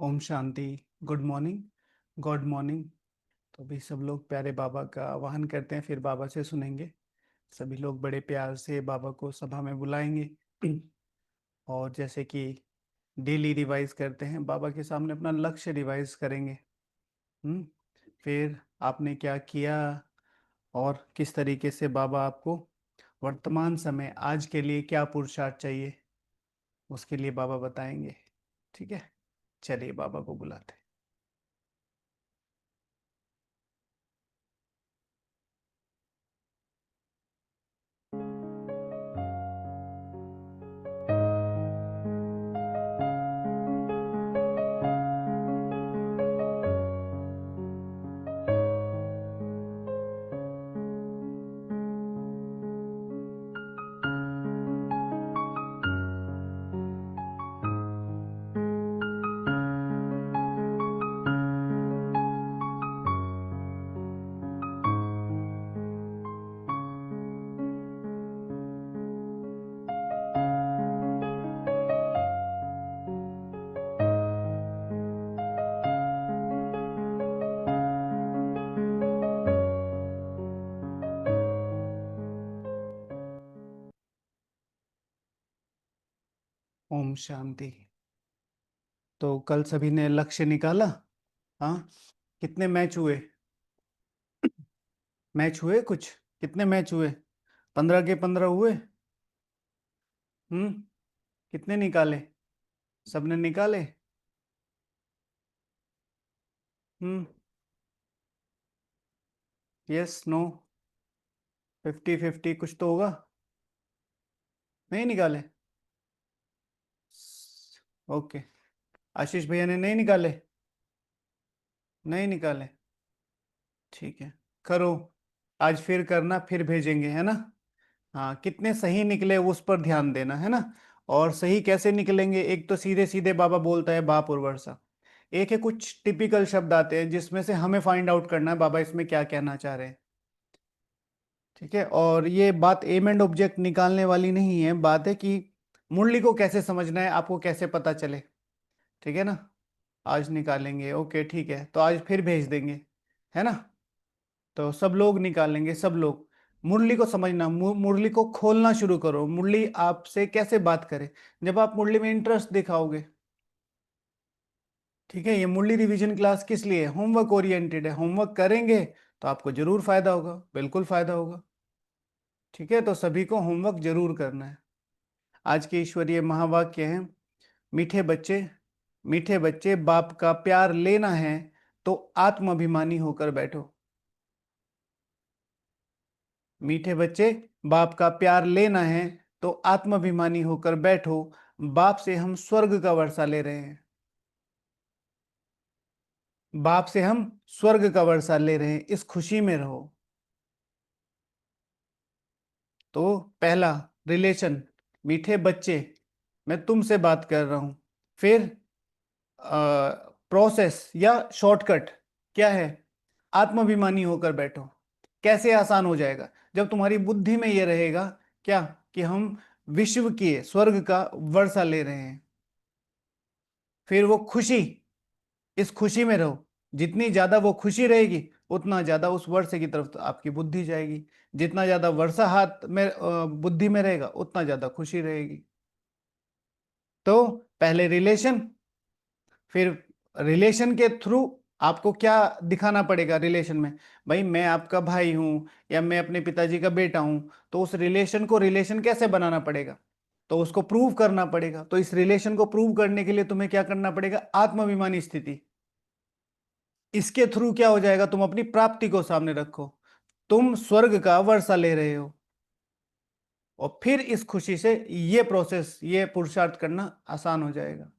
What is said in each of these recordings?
ओम शांति। Good morning. Good morning. तो अभी सब लोग प्यारे बाबा का आवाहन करते हैं, फिर बाबा से सुनेंगे। सभी लोग बड़े प्यार से बाबा को सभा में बुलाएंगे और जैसे कि डेली रिवाइज करते हैं, बाबा के सामने अपना लक्ष्य रिवाइज करेंगे। फिर आपने क्या किया और किस तरीके से बाबा आपको वर्तमान समय आज के लिए क्या पुरुषार्थ चाहिए, उसके लिए बाबा बताएंगे। ठीक है, चलिए बाबा को बुलाते हैं। ओम शांति। तो कल सभी ने लक्ष्य निकाला? हाँ, कितने मैच हुए? मैच हुए कुछ? कितने मैच हुए? 15 के 15 हुए? हम्म। कितने निकाले? सबने निकाले? हम्म। Yes, no? 50-50 कुछ तो होगा। नहीं निकाले? ओके। आशीष भैया ने नहीं निकाले? नहीं निकाले? ठीक है, करो। आज फिर करना, फिर भेजेंगे, है ना? हाँ, कितने सही निकले उस पर ध्यान देना, है ना? और सही कैसे निकलेंगे? एक तो सीधे सीधे बाबा बोलता है बाप और वर्षा। एक है कुछ टिपिकल शब्द आते हैं जिसमें से हमें फाइंड आउट करना है बाबा इसमें क्या कहना चाह रहे हैं। ठीक है, और ये बात एम एंड ऑब्जेक्ट निकालने वाली नहीं है, बात है कि मुरली को कैसे समझना है, आपको कैसे पता चले। ठीक है ना? आज निकालेंगे, ओके ठीक है, तो आज फिर भेज देंगे, है ना? तो सब लोग निकालेंगे, सब लोग। मुरली को समझना, मुरली को खोलना शुरू करो। मुरली आपसे कैसे बात करे? जब आप मुरली में इंटरेस्ट दिखाओगे। ठीक है, ये मुरली रिवीजन क्लास किस लिए? होमवर्क ओरिएंटेड है। होमवर्क करेंगे तो आपको जरूर फायदा होगा, बिल्कुल फायदा होगा। ठीक है, तो सभी को होमवर्क जरूर करना है। आज के ईश्वरीय महावाक्य हैं, मीठे बच्चे, मीठे बच्चे बाप का प्यार लेना है तो आत्माभिमानी होकर बैठो। मीठे बच्चे, बाप का प्यार लेना है तो आत्माभिमानी होकर बैठो। बाप से हम स्वर्ग का वर्षा ले रहे हैं। बाप से हम स्वर्ग का वर्षा ले रहे हैं, इस खुशी में रहो। तो पहला रिलेशन, मीठे बच्चे, मैं तुमसे बात कर रहा हूं। फिर प्रोसेस या शॉर्टकट क्या है? आत्माभिमानी होकर बैठो। कैसे आसान हो जाएगा? जब तुम्हारी बुद्धि में यह रहेगा क्या, कि हम विश्व के स्वर्ग का वर्षा ले रहे हैं। फिर वो खुशी, इस खुशी में रहो। जितनी ज्यादा वो खुशी रहेगी उतना ज्यादा उस वर्षे की तरफ आपकी बुद्धि जाएगी। जितना ज्यादा वर्षा हाथ में बुद्धि में रहेगा उतना ज्यादा खुशी रहेगी। तो पहले रिलेशन, फिर रिलेशन के थ्रू आपको क्या दिखाना पड़ेगा रिलेशन में? भाई मैं आपका भाई हूं या मैं अपने पिताजी का बेटा हूं, तो उस रिलेशन को रिलेशन कैसे बनाना पड़ेगा? तो उसको प्रूव करना पड़ेगा। तो इस रिलेशन को प्रूव करने के लिए तुम्हें क्या करना पड़ेगा? आत्माभिमानी स्थिति। इसके थ्रू क्या हो जाएगा? तुम अपनी प्राप्ति को सामने रखो। तुम स्वर्ग का वर्षा ले रहे हो, और फिर इस खुशी से ये प्रोसेस, ये पुरुषार्थ करना आसान हो जाएगा।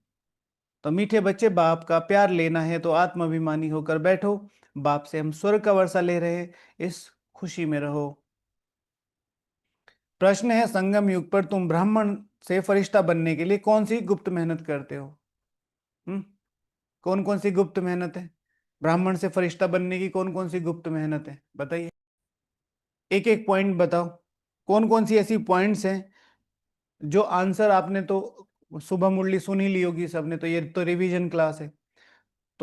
तो मीठे बच्चे, बाप का प्यार लेना है तो आत्माभिमानी होकर बैठो। बाप से हम स्वर्ग का वर्षा ले रहे हैं, इस खुशी में रहो। प्रश्न है, संगम युग पर तुम ब्राह्मण से फरिश्ता बनने के लिए कौन सी गुप्त मेहनत करते हो? हम्म। कौन कौन सी गुप्त मेहनत है? ब्राह्मण से फरिश्ता बनने की कौन कौन सी गुप्त मेहनत है, बताइए। एक एक पॉइंट बताओ। कौन कौन सी ऐसी पॉइंट्स हैं जो आंसर आपने तो सुबह मुरली सुन ही ली होगी सबने, तो ये तो रिवीजन क्लास है।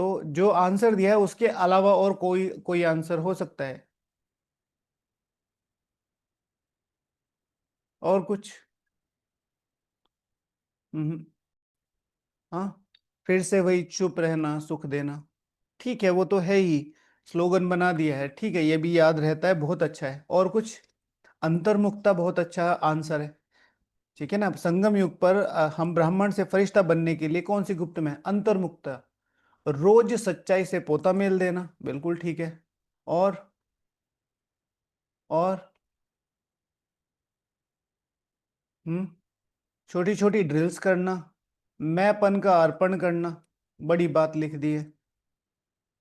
तो जो आंसर दिया है उसके अलावा और कोई कोई आंसर हो सकता है? और कुछ? हम्म। हाँ, फिर से वही, चुप रहना सुख देना। ठीक है, वो तो है ही, स्लोगन बना दिया है, ठीक है, ये भी याद रहता है, बहुत अच्छा है। और कुछ? अंतर्मुखता बहुत अच्छा आंसर है। ठीक है ना। संगम युग पर हम ब्राह्मण से फरिश्ता बनने के लिए कौन सी गुप्त में? अंतर्मुखता। रोज सच्चाई से पोता मेल देना, बिल्कुल ठीक है। और? और? हम्म। छोटी छोटी ड्रिल्स करना, मैंपन का अर्पण करना, बड़ी बात लिख दी है।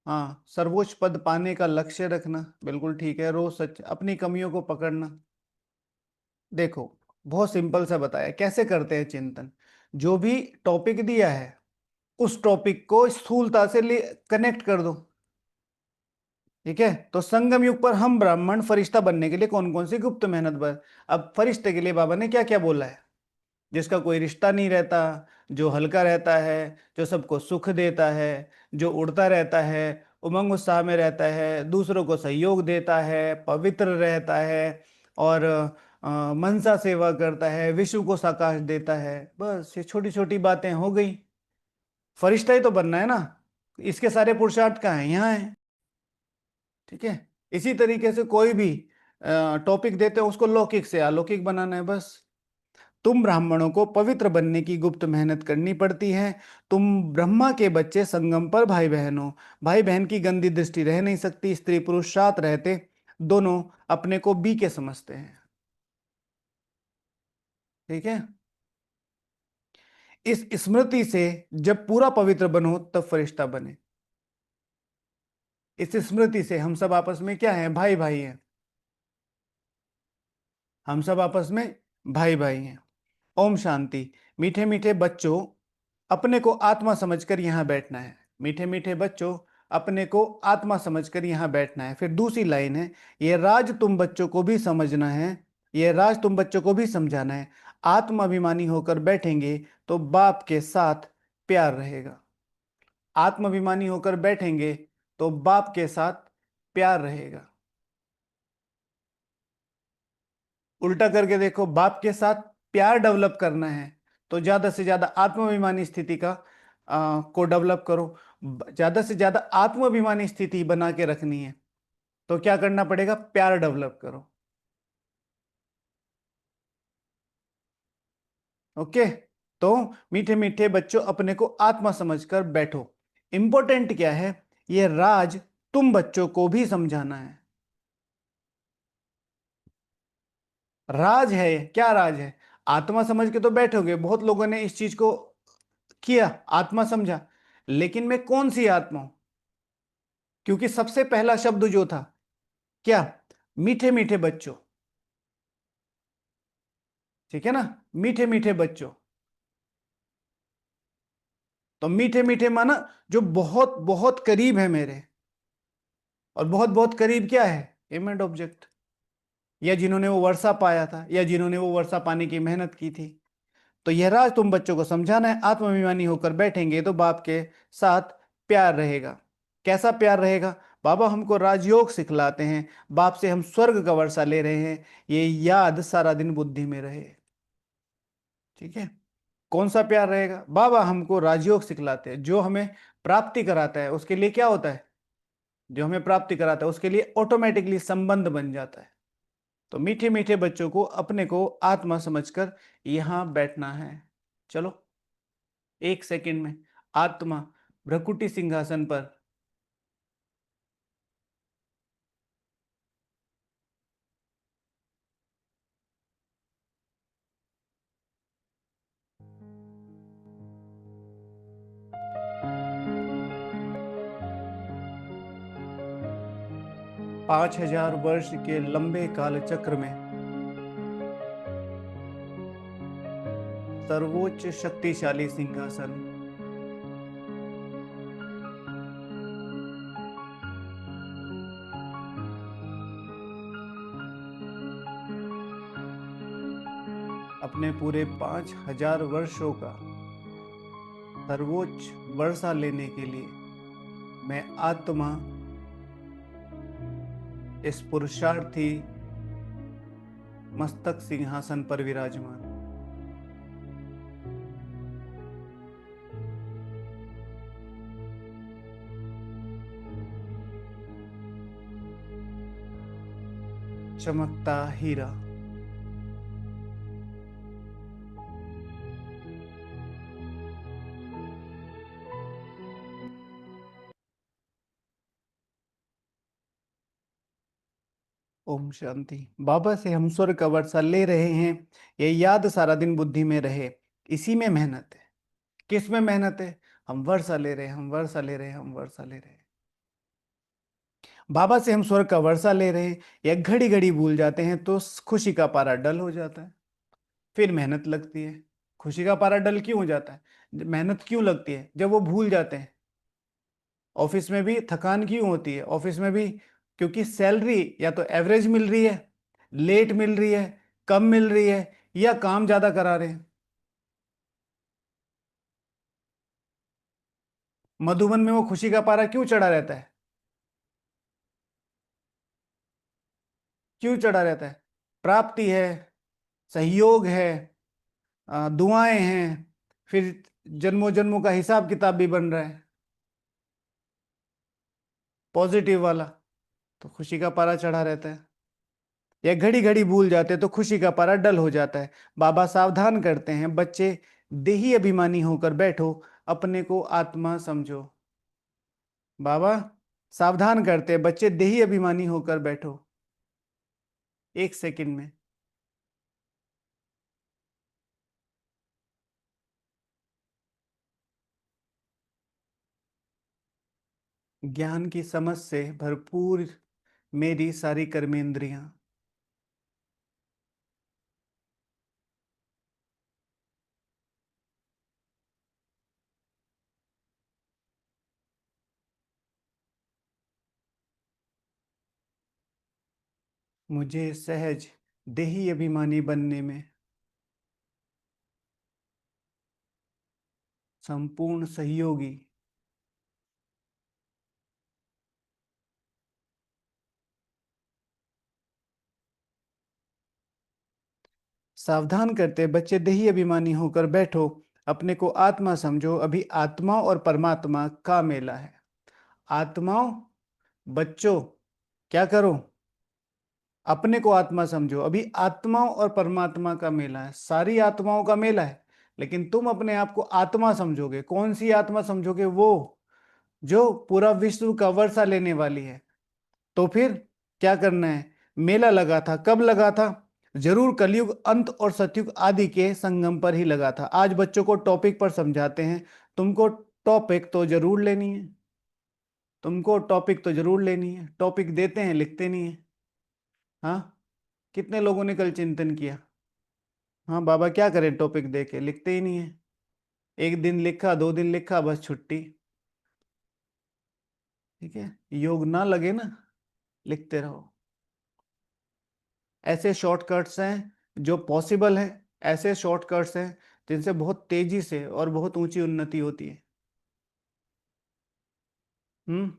हाँ, सर्वोच्च पद पाने का लक्ष्य रखना, बिल्कुल ठीक है। रोज सच, अपनी कमियों को पकड़ना। देखो, बहुत सिंपल सा बताया कैसे करते हैं चिंतन। जो भी टॉपिक दिया है उस टॉपिक को स्थूलता से कनेक्ट कर दो। ठीक है, तो संगम युग पर हम ब्राह्मण फरिश्ता बनने के लिए कौन कौन सी गुप्त मेहनत बर। अब फरिश्ते के लिए बाबा ने क्या क्या बोला है? जिसका कोई रिश्ता नहीं रहता, जो हल्का रहता है, जो सबको सुख देता है, जो उड़ता रहता है, उमंग उत्साह में रहता है, दूसरों को सहयोग देता है, पवित्र रहता है, और मनसा सेवा करता है, विश्व को साकाश देता है। बस ये छोटी छोटी बातें हो गई। फरिश्ता ही तो बनना है ना, इसके सारे पुरुषार्थ कहाँ हैं? यहाँ है। ठीक है, इसी तरीके से कोई भी टॉपिक देते हैं उसको लौकिक से अलौकिक बनाना है बस। तुम ब्राह्मणों को पवित्र बनने की गुप्त मेहनत करनी पड़ती है। तुम ब्रह्मा के बच्चे, संगम पर भाई बहन हो। भाई बहन की गंदी दृष्टि रह नहीं सकती, स्त्री पुरुष साथ रहते दोनों अपने को बी के समझते हैं। ठीक है, इस स्मृति से जब पूरा पवित्र बनो तब फरिश्ता बने। इस स्मृति से हम सब आपस में क्या है? भाई भाई हैं। हम सब आपस में भाई भाई हैं। ओम शांति। मीठे मीठे बच्चों, अपने को आत्मा समझकर यहाँ बैठना है। मीठे मीठे बच्चों, अपने को आत्मा समझकर यहाँ बैठना है। फिर दूसरी लाइन है, ये राज तुम बच्चों को भी समझना है, ये राज तुम बच्चों को भी समझाना है। आत्माभिमानी होकर बैठेंगे तो बाप के साथ प्यार रहेगा। आत्माभिमानी होकर बैठेंगे तो बाप के साथ प्यार रहेगा। उल्टा करके देखो, बाप के साथ प्यार डेवलप करना है तो ज्यादा से ज्यादा आत्माभिमानी स्थिति का को डेवलप करो। ज्यादा से ज्यादा आत्माभिमानी स्थिति बना के रखनी है तो क्या करना पड़ेगा? प्यार डेवलप करो। ओके, तो मीठे मीठे बच्चों, अपने को आत्मा समझकर बैठो। इंपॉर्टेंट क्या है? ये राज तुम बच्चों को भी समझाना है। राज है, क्या राज है? आत्मा समझ के तो बैठोगे, बहुत लोगों ने इस चीज को किया, आत्मा समझा, लेकिन मैं कौन सी आत्मा हूं? क्योंकि सबसे पहला शब्द जो था क्या? मीठे मीठे बच्चों। ठीक है ना, मीठे मीठे बच्चों। तो मीठे मीठे माना जो बहुत बहुत करीब है मेरे। और बहुत बहुत करीब क्या है? एमेंट ऑब्जेक्ट, या जिन्होंने वो वर्षा पाया था, या जिन्होंने वो वर्षा पाने की मेहनत की थी। तो यह राज तुम बच्चों को समझाना है। आत्माभिमानी होकर बैठेंगे तो बाप के साथ प्यार रहेगा। कैसा प्यार रहेगा? बाबा हमको राजयोग सिखलाते हैं, बाप से हम स्वर्ग का वर्षा ले रहे हैं, ये याद सारा दिन बुद्धि में रहे। ठीक है, कौन सा प्यार रहेगा? बाबा हमको राजयोग सिखलाते हैं, जो हमें प्राप्ति कराता है उसके लिए क्या होता है? जो हमें प्राप्ति कराता है उसके लिए ऑटोमेटिकली संबंध बन जाता है। तो मीठे मीठे बच्चों को अपने को आत्मा समझकर यहां बैठना है। चलो, एक सेकंड में आत्मा भ्रकुटी सिंहासन पर। 5,000 वर्ष के लंबे काल चक्र में सर्वोच्च शक्तिशाली सिंहासन, अपने पूरे 5,000 वर्षों का सर्वोच्च वर्षा लेने के लिए मैं आत्मा इस पुरुषार्थी मस्तक सिंहासन पर विराजमान। चमकता हीरा। ओम शांति। बाबा से हम स्वर्ग का वर्षा ले रहे हैं, ये याद सारा दिन बुद्धि में रहे। इसी में मेहनत है। किस में मेहनत है? हम वर्षा ले रहे हैं, हम वर्षा ले रहे हैं, हम वर्षा ले रहे हैं। बाबा से हम स्वर्ग का वर्षा ले रहे हैं, या घड़ी घड़ी भूल जाते हैं तो खुशी का पारा डल हो जाता है। फिर मेहनत लगती है। खुशी का पारा डल क्यों हो जाता है? मेहनत क्यों लगती है? जब वो भूल जाते हैं। ऑफिस में भी थकान क्यों होती है? ऑफिस में भी क्योंकि सैलरी या तो एवरेज मिल रही है, लेट मिल रही है, कम मिल रही है, या काम ज्यादा करा रहे हैं। मधुबन में वो खुशी का पारा क्यों चढ़ा रहता है? क्यों चढ़ा रहता है? प्राप्ति है, सहयोग है, दुआएं हैं, फिर जन्मों जन्मों का हिसाब किताब भी बन रहा है, पॉजिटिव वाला। तो खुशी का पारा चढ़ा रहता है। या घड़ी घड़ी भूल जाते तो खुशी का पारा डल हो जाता है। बाबा सावधान करते हैं, बच्चे देही अभिमानी होकर बैठो, अपने को आत्मा समझो। बाबा सावधान करते हैं, बच्चे देही अभिमानी होकर बैठो। एक सेकंड में ज्ञान की समझ से भरपूर मेरी सारी कर्मेंद्रियां, मुझे सहज देही अभिमानी बनने में संपूर्ण सहयोगी। सावधान करते बच्चे देही अभिमानी होकर बैठो, अपने को आत्मा समझो, अभी आत्मा और परमात्मा का मेला है। आत्माओं, बच्चों, क्या करो? अपने को आत्मा समझो, अभी आत्माओं और परमात्मा का मेला है, सारी आत्माओं का मेला है। लेकिन तुम अपने आप को आत्मा समझोगे। कौन सी आत्मा समझोगे? वो जो पूरा विश्व का वर्षा लेने वाली है। तो फिर क्या करना है? मेला लगा था, कब लगा था? जरूर कलयुग अंत और सतयुग आदि के संगम पर ही लगा था। आज बच्चों को टॉपिक पर समझाते हैं। तुमको टॉपिक तो जरूर लेनी है, तुमको टॉपिक तो जरूर लेनी है। टॉपिक देते हैं, लिखते नहीं है। हाँ, कितने लोगों ने कल चिंतन किया? हाँ बाबा, क्या करें? टॉपिक दे के लिखते ही नहीं है। एक दिन लिखा, दो दिन लिखा, बस छुट्टी। ठीक है, योग ना लगे ना, लिखते रहो। ऐसे शॉर्टकट्स हैं जो पॉसिबल है, ऐसे शॉर्टकट्स हैं जिनसे बहुत तेजी से और बहुत ऊंची उन्नति होती है। हम्म।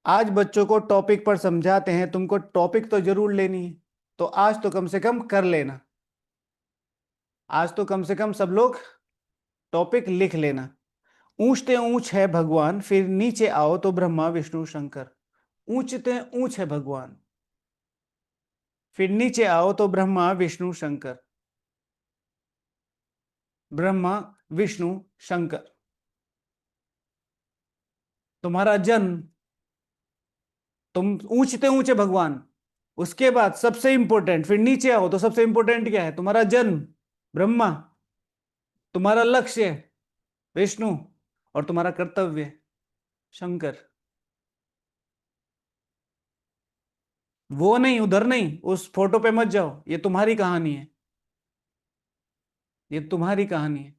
आज बच्चों को टॉपिक पर समझाते हैं, तुमको टॉपिक तो जरूर लेनी है। तो आज तो कम से कम कर लेना। आज तो कम से कम सब लोग टॉपिक लिख लेना। ऊंचते ऊंच है भगवान, फिर नीचे आओ तो ब्रह्मा विष्णु शंकर। ऊंचते ऊंच है भगवान, फिर नीचे आओ तो ब्रह्मा विष्णु शंकर। ब्रह्मा विष्णु शंकर। तुम्हारा जन्म, तुम ऊंचते ऊंचे भगवान, उसके बाद सबसे इंपॉर्टेंट, फिर नीचे आओ तो सबसे इंपॉर्टेंट क्या है? तुम्हारा जन्म ब्रह्मा, तुम्हारा लक्ष्य विष्णु, और तुम्हारा कर्तव्य शंकर। वो नहीं, उधर नहीं, उस फोटो पे मत जाओ। ये तुम्हारी कहानी है, ये तुम्हारी कहानी है।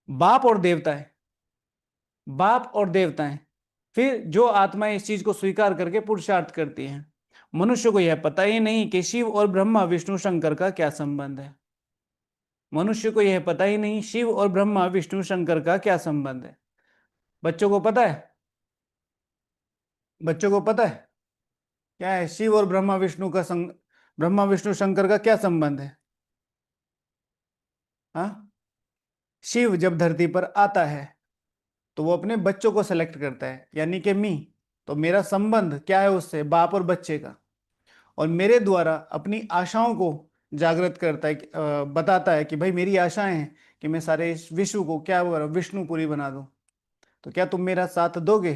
बाप और देवता है, बाप और देवता है। फिर जो आत्माएं इस चीज को स्वीकार करके पुरुषार्थ करती हैं। मनुष्य को यह पता ही नहीं कि शिव और ब्रह्मा विष्णु शंकर का क्या संबंध है। मनुष्य को यह पता ही नहीं शिव और ब्रह्मा विष्णु शंकर का क्या संबंध है। बच्चों को पता है? बच्चों को पता है क्या है शिव और ब्रह्मा विष्णु शंकर का क्या संबंध है? हाँ, शिव जब धरती पर आता है तो वो अपने बच्चों को सेलेक्ट करता है, यानी कि मी। तो मेरा संबंध क्या है उससे? बाप और बच्चे का। और मेरे द्वारा अपनी आशाओं को जागृत करता है बताता है कि भाई मेरी आशाएं हैं कि मैं सारे इस विश्व को क्या विष्णुपुरी बना दूं। तो क्या तुम मेरा साथ दोगे?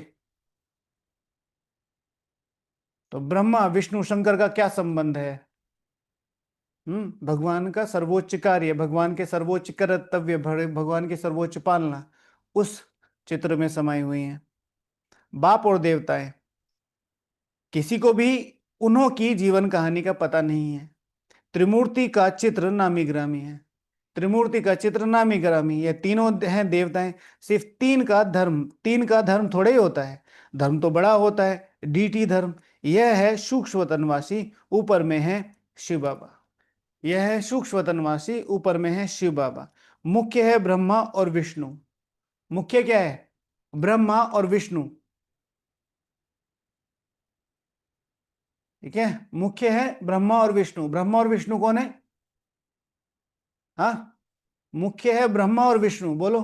तो ब्रह्मा विष्णु शंकर का क्या संबंध है? भगवान का सर्वोच्च कार्य, भगवान के सर्वोच्च कर्तव्य, भगवान की सर्वोच्च पालना उस चित्र में समाई हुई है। बाप और देवताएं, किसी को भी उन्हों की जीवन कहानी का पता नहीं है। त्रिमूर्ति का चित्र नामी गिरामी है। त्रिमूर्ति का चित्र नामी गिरामी, ये तीनों हैं देवताएं। सिर्फ तीन का धर्म थोड़े ही होता है। धर्म तो बड़ा होता है, डीटी धर्म। यह है सूक्ष्म वतनवासी, ऊपर में है शिव बाबा। यह है सूक्ष्म वतनवासी, ऊपर में है शिव बाबा। मुख्य है ब्रह्मा और विष्णु। मुख्य क्या है? ब्रह्मा और विष्णु। ठीक है, मुख्य है ब्रह्मा और विष्णु। ब्रह्मा और विष्णु कौन है? हाँ, मुख्य है ब्रह्मा और विष्णु, बोलो।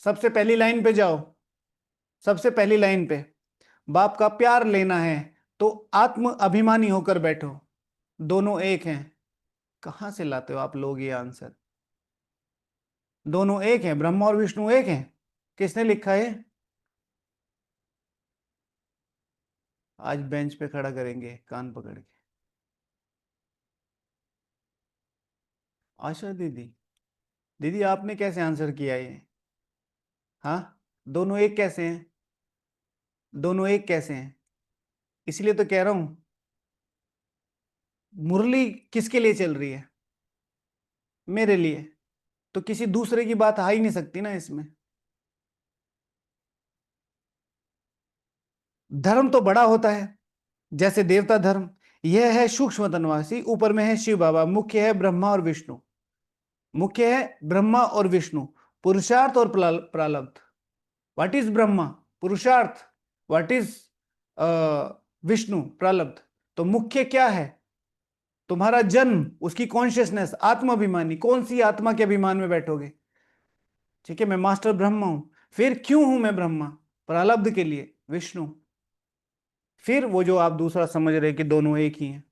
सबसे पहली लाइन पे जाओ। सबसे पहली लाइन पे, बाप का प्यार लेना है तो आत्म अभिमानी होकर बैठो। दोनों एक हैं। कहां से लाते हो आप लोग ये आंसर? दोनों एक हैं, ब्रह्मा और विष्णु एक हैं। किसने लिखा है? आज बेंच पे खड़ा करेंगे कान पकड़ के। आशा दीदी, दीदी आपने कैसे आंसर किया ये? हाँ, दोनों एक कैसे हैं? दोनों एक कैसे हैं? इसलिए तो कह रहा हूं, मुरली किसके लिए चल रही है? मेरे लिए। तो किसी दूसरे की बात आ ही नहीं सकती ना इसमें। धर्म तो बड़ा होता है, जैसे देवता धर्म। यह है सूक्ष्म तनवासी, ऊपर में है शिव बाबा। मुख्य है ब्रह्मा और विष्णु। मुख्य है ब्रह्मा और विष्णु। पुरुषार्थ और प्रालब्ध। What is Brahma? पुरुषार्थ। What is Vishnu? प्रालब्ध। तो मुख्य क्या है? तुम्हारा जन्म, उसकी कॉन्शियसनेस, आत्माभिमानी। कौन सी आत्मा के अभिमान में बैठोगे? ठीक है, मैं मास्टर ब्रह्मा हूं। फिर क्यों हूं मैं ब्रह्मा? प्रालब्ध के लिए विष्णु। फिर वो जो आप दूसरा समझ रहे कि दोनों एक ही हैं।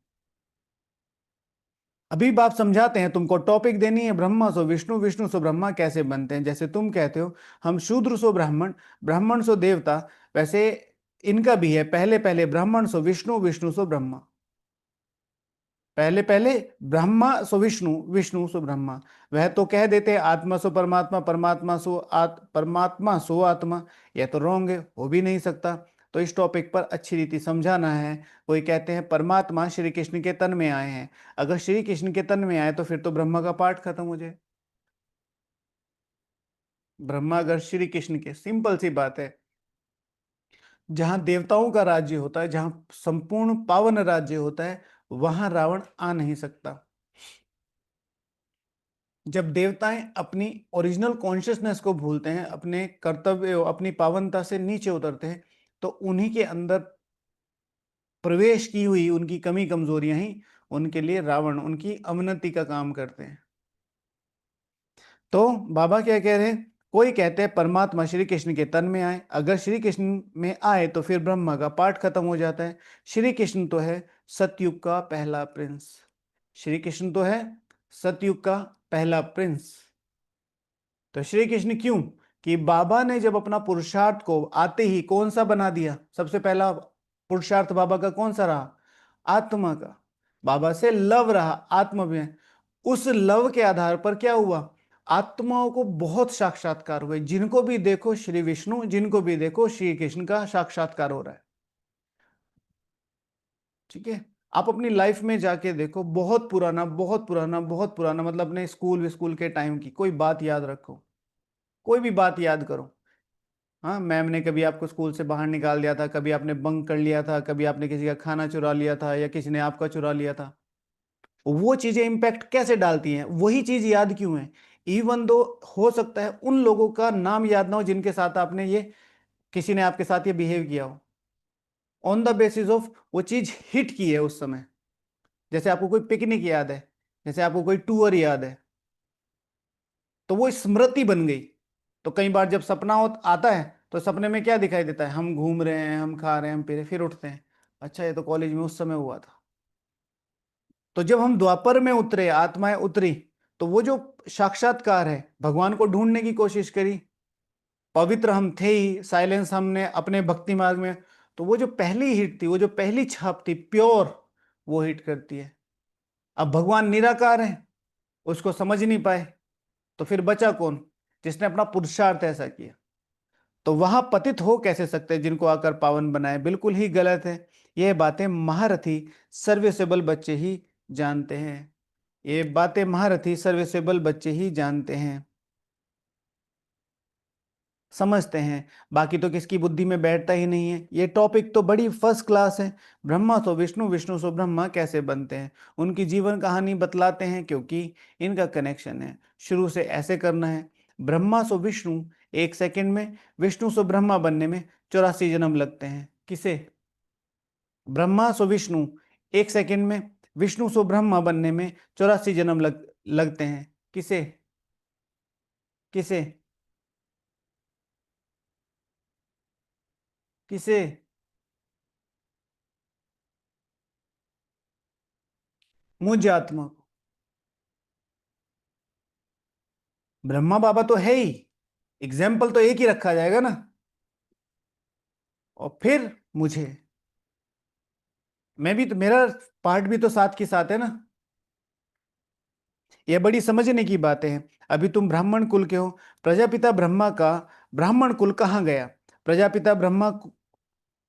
अभी बाप समझाते हैं तुमको। टॉपिक देनी है ब्रह्मा सो विष्णु, विष्णु सो ब्रह्मा कैसे बनते हैं। जैसे तुम कहते हो हम शूद्र सो ब्राह्मण, ब्राह्मण सो देवता, वैसे इनका भी है। पहले पहले ब्राह्मण सो विष्णु, विष्णु सो ब्रह्मा। पहले पहले ब्रह्मा सो विष्णु, विष्णु सो ब्रह्मा। वह तो कह देते हैं आत्मा सो परमात्मा, परमात्मा सो आत्मा। यह तो रॉन्ग है, हो भी नहीं सकता। तो इस टॉपिक पर अच्छी रीति समझाना है। कोई कहते हैं परमात्मा श्री कृष्ण के तन में आए हैं। अगर श्री कृष्ण के तन में आए तो फिर तो ब्रह्मा का पाठ खत्म हो जाए। ब्रह्मा अगर श्री कृष्ण के, सिंपल सी बात है। जहां देवताओं का राज्य होता है, जहां संपूर्ण पावन राज्य होता है, वहां रावण आ नहीं सकता। जब देवताएं अपनी ओरिजिनल कॉन्शियसनेस को भूलते हैं, अपने कर्तव्य, अपनी पावनता से नीचे उतरते हैं, तो उन्हीं के अंदर प्रवेश की हुई उनकी कमी कमजोरियां ही उनके लिए रावण, उनकी अवनति का काम करते हैं। तो बाबा क्या कह रहे हैं? कोई कहते हैं परमात्मा श्री कृष्ण के तन में आए। अगर श्री कृष्ण में आए तो फिर ब्रह्मा का पाठ खत्म हो जाता है। श्री कृष्ण तो है सतयुग का पहला प्रिंस। श्री कृष्ण तो है सतयुग का पहला प्रिंस। तो श्री कृष्ण क्यों? कि बाबा ने जब अपना पुरुषार्थ को आते ही कौन सा बना दिया? सबसे पहला पुरुषार्थ बाबा का कौन सा रहा? आत्मा का। बाबा से लव रहा, आत्मा में। उस लव के आधार पर क्या हुआ? आत्माओं को बहुत साक्षात्कार हुए। जिनको भी देखो श्री विष्णु, जिनको भी देखो श्री कृष्ण का साक्षात्कार हो रहा है। ठीक है, आप अपनी लाइफ में जाके देखो, बहुत पुराना, बहुत पुराना, बहुत पुराना, मतलब अपने स्कूल के टाइम की कोई बात याद रखो। कोई भी बात याद करो। हाँ, मैम ने कभी आपको स्कूल से बाहर निकाल दिया था, कभी आपने बंक कर लिया था, कभी आपने किसी का खाना चुरा लिया था, या किसी ने आपका चुरा लिया था। वो चीजें इम्पैक्ट कैसे डालती हैं, वही चीज याद क्यों है? इवन दो हो सकता है उन लोगों का नाम याद ना हो जिनके साथ आपने ये, किसी ने आपके साथ ये बिहेव किया हो, ऑन द बेसिस ऑफ वो चीज हिट की है उस समय। जैसे आपको कोई पिकनिक याद है, जैसे आपको कोई टूर याद है, तो वो स्मृति बन गई। तो कई बार जब सपना आता है, तो सपने में क्या दिखाई देता है? हम घूम रहे हैं, हम खा रहे हैं, हम पी रहे हैं, फिर उठते हैं, अच्छा ये तो कॉलेज में उस समय हुआ था। तो जब हम द्वापर में उतरे, आत्माएं उतरी, तो वो जो साक्षात्कार है, भगवान को ढूंढने की कोशिश करी, पवित्र हम थे ही, साइलेंस हमने अपने भक्ति मार्ग में, तो वो जो पहली हिट थी, वो जो पहली छाप थी प्योर, वो हिट करती है। अब भगवान निराकार है, उसको समझ नहीं पाए, तो फिर बचा कौन? जिसने अपना पुरुषार्थ ऐसा किया। तो वहां पतित हो कैसे सकते हैं जिनको आकर पावन बनाए? बिल्कुल ही गलत है। यह बातें महारथी सर्विसेबल बच्चे ही जानते हैं। ये बातें महारथी सर्विसेबल बच्चे ही जानते हैं, समझते हैं। बाकी तो किसकी बुद्धि में बैठता ही नहीं है। ये टॉपिक तो बड़ी फर्स्ट क्लास है। ब्रह्मा सो विष्णु, विष्णु सो ब्रह्मा कैसे बनते हैं, उनकी जीवन कहानी बतलाते हैं, क्योंकि इनका कनेक्शन है। शुरू से ऐसे करना है। ब्रह्मा सो विष्णु 1 सेकंड में, विष्णु सो ब्रह्मा बनने में 84 जन्म लगते हैं। किसे? ब्रह्मा सो विष्णु 1 सेकंड में, विष्णु सो ब्रह्मा बनने में 84 जन्म लगते हैं। किसे? किसे? किसे? मुझ आत्मा को। ब्रह्मा बाबा तो है ही, एग्जाम्पल तो एक ही रखा जाएगा ना। और फिर मुझे, मैं भी तो, मेरा पार्ट भी तो साथ के साथ है ना। यह बड़ी समझने की बातें हैं। अभी तुम ब्राह्मण कुल के हो, प्रजापिता ब्रह्मा का ब्राह्मण कुल कहाँ गया? प्रजापिता ब्रह्मा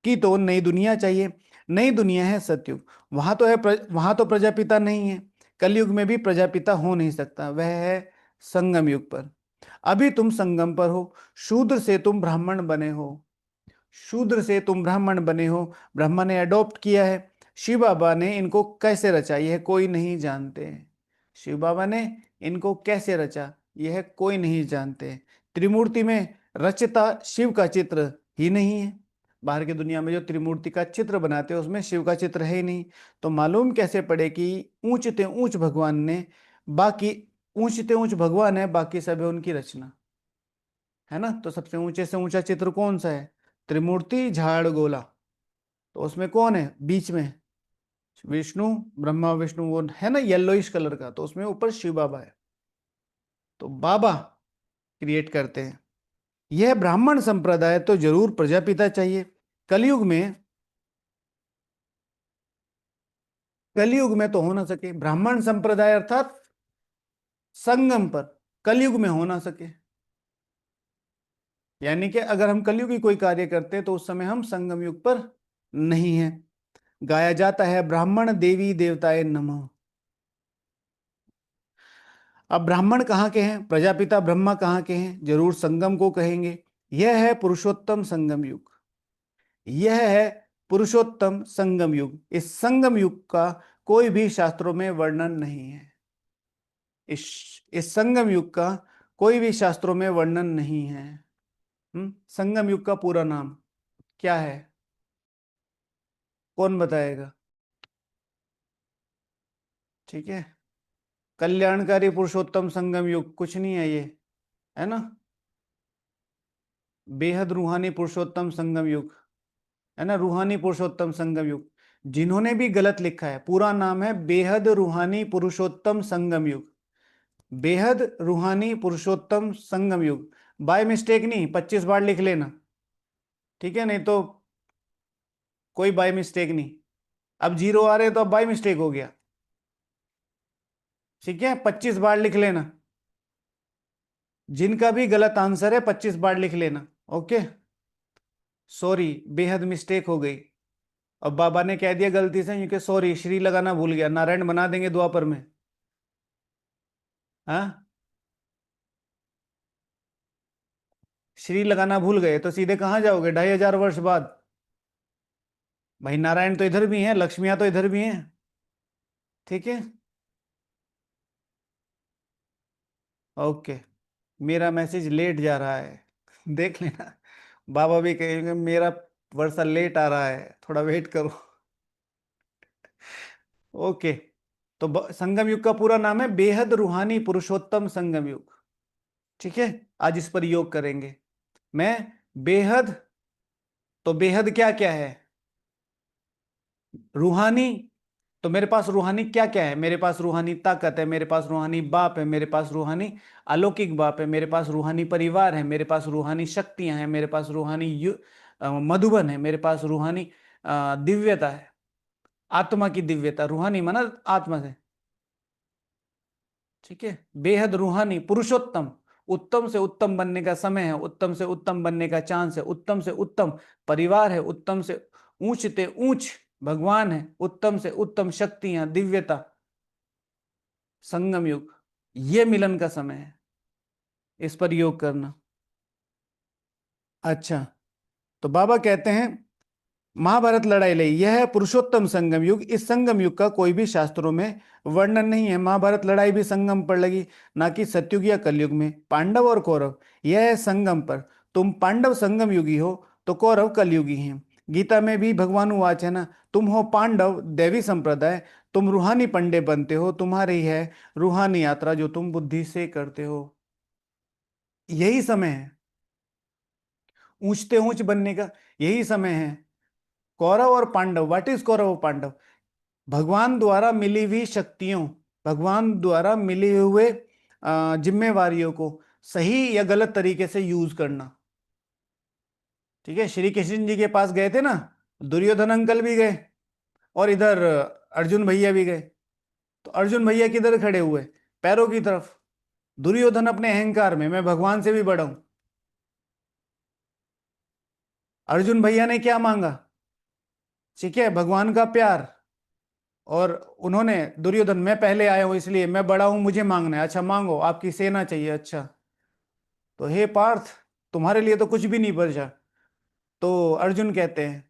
की तो नई दुनिया चाहिए। नई दुनिया है सतयुग, वहां तो है वहां तो प्रजापिता नहीं है। कलयुग में भी प्रजापिता हो नहीं सकता, वह है संगम युग पर। अभी तुम संगम पर हो, शूद्र से तुम ब्राह्मण बने हो। शूद्र से तुम ब्राह्मण बने हो, ब्रह्मा ने अडॉप्ट किया है। शिव बाबा ने इनको कैसे रचा, यह कोई नहीं जानते। शिव बाबा ने इनको कैसे रचा, यह कोई नहीं जानते। त्रिमूर्ति में रचता शिव का चित्र ही नहीं है। बाहर की दुनिया में जो त्रिमूर्ति का चित्र बनाते हैं, उसमें शिव का चित्र है ही नहीं। तो मालूम कैसे पड़े कि ऊंचते ऊंच भगवान ने, बाकी ऊंचते ऊंच भगवान है, बाकी सब है उनकी रचना, है ना। तो सबसे ऊंचे से ऊंचा चित्र कौन सा है? त्रिमूर्ति झाड़ गोला। तो उसमें कौन है बीच में? विष्णु, ब्रह्मा विष्णु, वो है ना येलोइश कलर का, तो उसमें ऊपर शिव बाबा है। तो बाबा क्रिएट करते हैं। यह ब्राह्मण संप्रदाय तो जरूर प्रजापिता चाहिए। कलयुग में, कलयुग में तो हो ना सके ब्राह्मण संप्रदाय, अर्थात संगम पर कलयुग में हो ना सके। यानी कि अगर हम कलयुग की कोई कार्य करते हैं, तो उस समय हम संगम युग पर नहीं है। गाया जाता है ब्राह्मण देवी देवताए नमः। अब ब्राह्मण कहाँ के हैं, प्रजापिता ब्रह्मा कहाँ के हैं? जरूर संगम को कहेंगे। यह है पुरुषोत्तम संगम युग। यह है पुरुषोत्तम संगम युग। इस संगम युग का कोई भी शास्त्रों में वर्णन नहीं है। इस इस संगम युग का कोई भी शास्त्रों में वर्णन नहीं है। संगम युग का पूरा नाम क्या है? कौन बताएगा? ठीक है, कल्याणकारी पुरुषोत्तम संगम युग कुछ नहीं है ये, है ना। बेहद रूहानी पुरुषोत्तम संगम युग, है ना, रूहानी पुरुषोत्तम संगम युग। जिन्होंने भी गलत लिखा है, पूरा नाम है बेहद रूहानी पुरुषोत्तम संगम युग। बेहद रूहानी पुरुषोत्तम संगम युग। बाय मिस्टेक नहीं, 25 बार लिख लेना, ठीक है, नहीं तो कोई बाय मिस्टेक नहीं। अब जीरो आ रहे तो अब बाय मिस्टेक हो गया, ठीक है, 25 बार लिख लेना। जिनका भी गलत आंसर है 25 बार लिख लेना। ओके, सॉरी, बेहद मिस्टेक हो गई। अब बाबा ने कह दिया गलती से, क्योंकि सॉरी श्री लगाना भूल गया, नारायण बना देंगे द्वापर में। हाँ, श्री लगाना भूल गए तो सीधे कहाँ जाओगे? 2500 वर्ष बाद। भाई नारायण तो इधर भी हैं, लक्ष्मियां तो इधर भी हैं। ठीक है। ओके। मेरा मैसेज लेट जा रहा है। देख लेना। बाबा भी कहेंगे मेरा वर्षा लेट आ रहा है, थोड़ा वेट करो। ओके। तो संगम युग का पूरा नाम है बेहद रूहानी पुरुषोत्तम संगम युग। ठीक है। आज इस पर योग करेंगे। मैं बेहद, तो बेहद क्या क्या है? रूहानी। तो मेरे पास रूहानी क्या क्या है? मेरे पास रूहानी ताकत है, मेरे पास रूहानी बाप है, मेरे पास रूहानी अलौकिक बाप है, मेरे पास रूहानी परिवार है, मेरे पास रूहानी शक्तियां हैं, मेरे पास रूहानी मधुबन है, मेरे पास रूहानी दिव्यता है। आत्मा की दिव्यता, रूहानी माना आत्मा से। ठीक है। बेहद रूहानी पुरुषोत्तम, उत्तम से उत्तम बनने का समय है, उत्तम से उत्तम बनने का चांस है, उत्तम से उत्तम परिवार है, उत्तम से ऊंचते ऊंच भगवान है, उत्तम से उत्तम शक्तियां दिव्यता। संगम युग, ये मिलन का समय है। इस पर योग करना। अच्छा। तो बाबा कहते हैं महाभारत लड़ाई लड़ी, यह है पुरुषोत्तम संगम युग। इस संगम युग का कोई भी शास्त्रों में वर्णन नहीं है। महाभारत लड़ाई भी संगम पर लगी, ना कि सतयुग या कलयुग में। पांडव और कौरव, यह है संगम पर। तुम पांडव संगम युगी हो तो कौरव कलयुगी हैं। गीता में भी भगवान वाच है ना, तुम हो पांडव दैवी संप्रदाय, तुम रूहानी पंडे बनते हो, तुम्हारी है रूहानी यात्रा जो तुम बुद्धि से करते हो। यही समय है ऊंचते ऊंच बनने का, यही समय है। कौरव और पांडव, व्हाट इज कौरव और पांडव? भगवान द्वारा मिली हुई शक्तियों, भगवान द्वारा मिले हुए जिम्मेवारियों को सही या गलत तरीके से यूज करना। ठीक है। श्री कृष्ण जी के पास गए थे ना, दुर्योधन अंकल भी गए और इधर अर्जुन भैया भी गए। तो अर्जुन भैया किधर खड़े हुए? पैरों की तरफ। दुर्योधन अपने अहंकार में, मैं भगवान से भी बड़ा हूं। अर्जुन भैया ने क्या मांगा? ठीक है, भगवान का प्यार। और उन्होंने, दुर्योधन मैं पहले आया हूं इसलिए मैं बड़ा हूं, मुझे मांगना है। अच्छा मांगो, आपकी सेना चाहिए। अच्छा। तो हे पार्थ, तुम्हारे लिए तो कुछ भी नहीं बचा। तो अर्जुन कहते हैं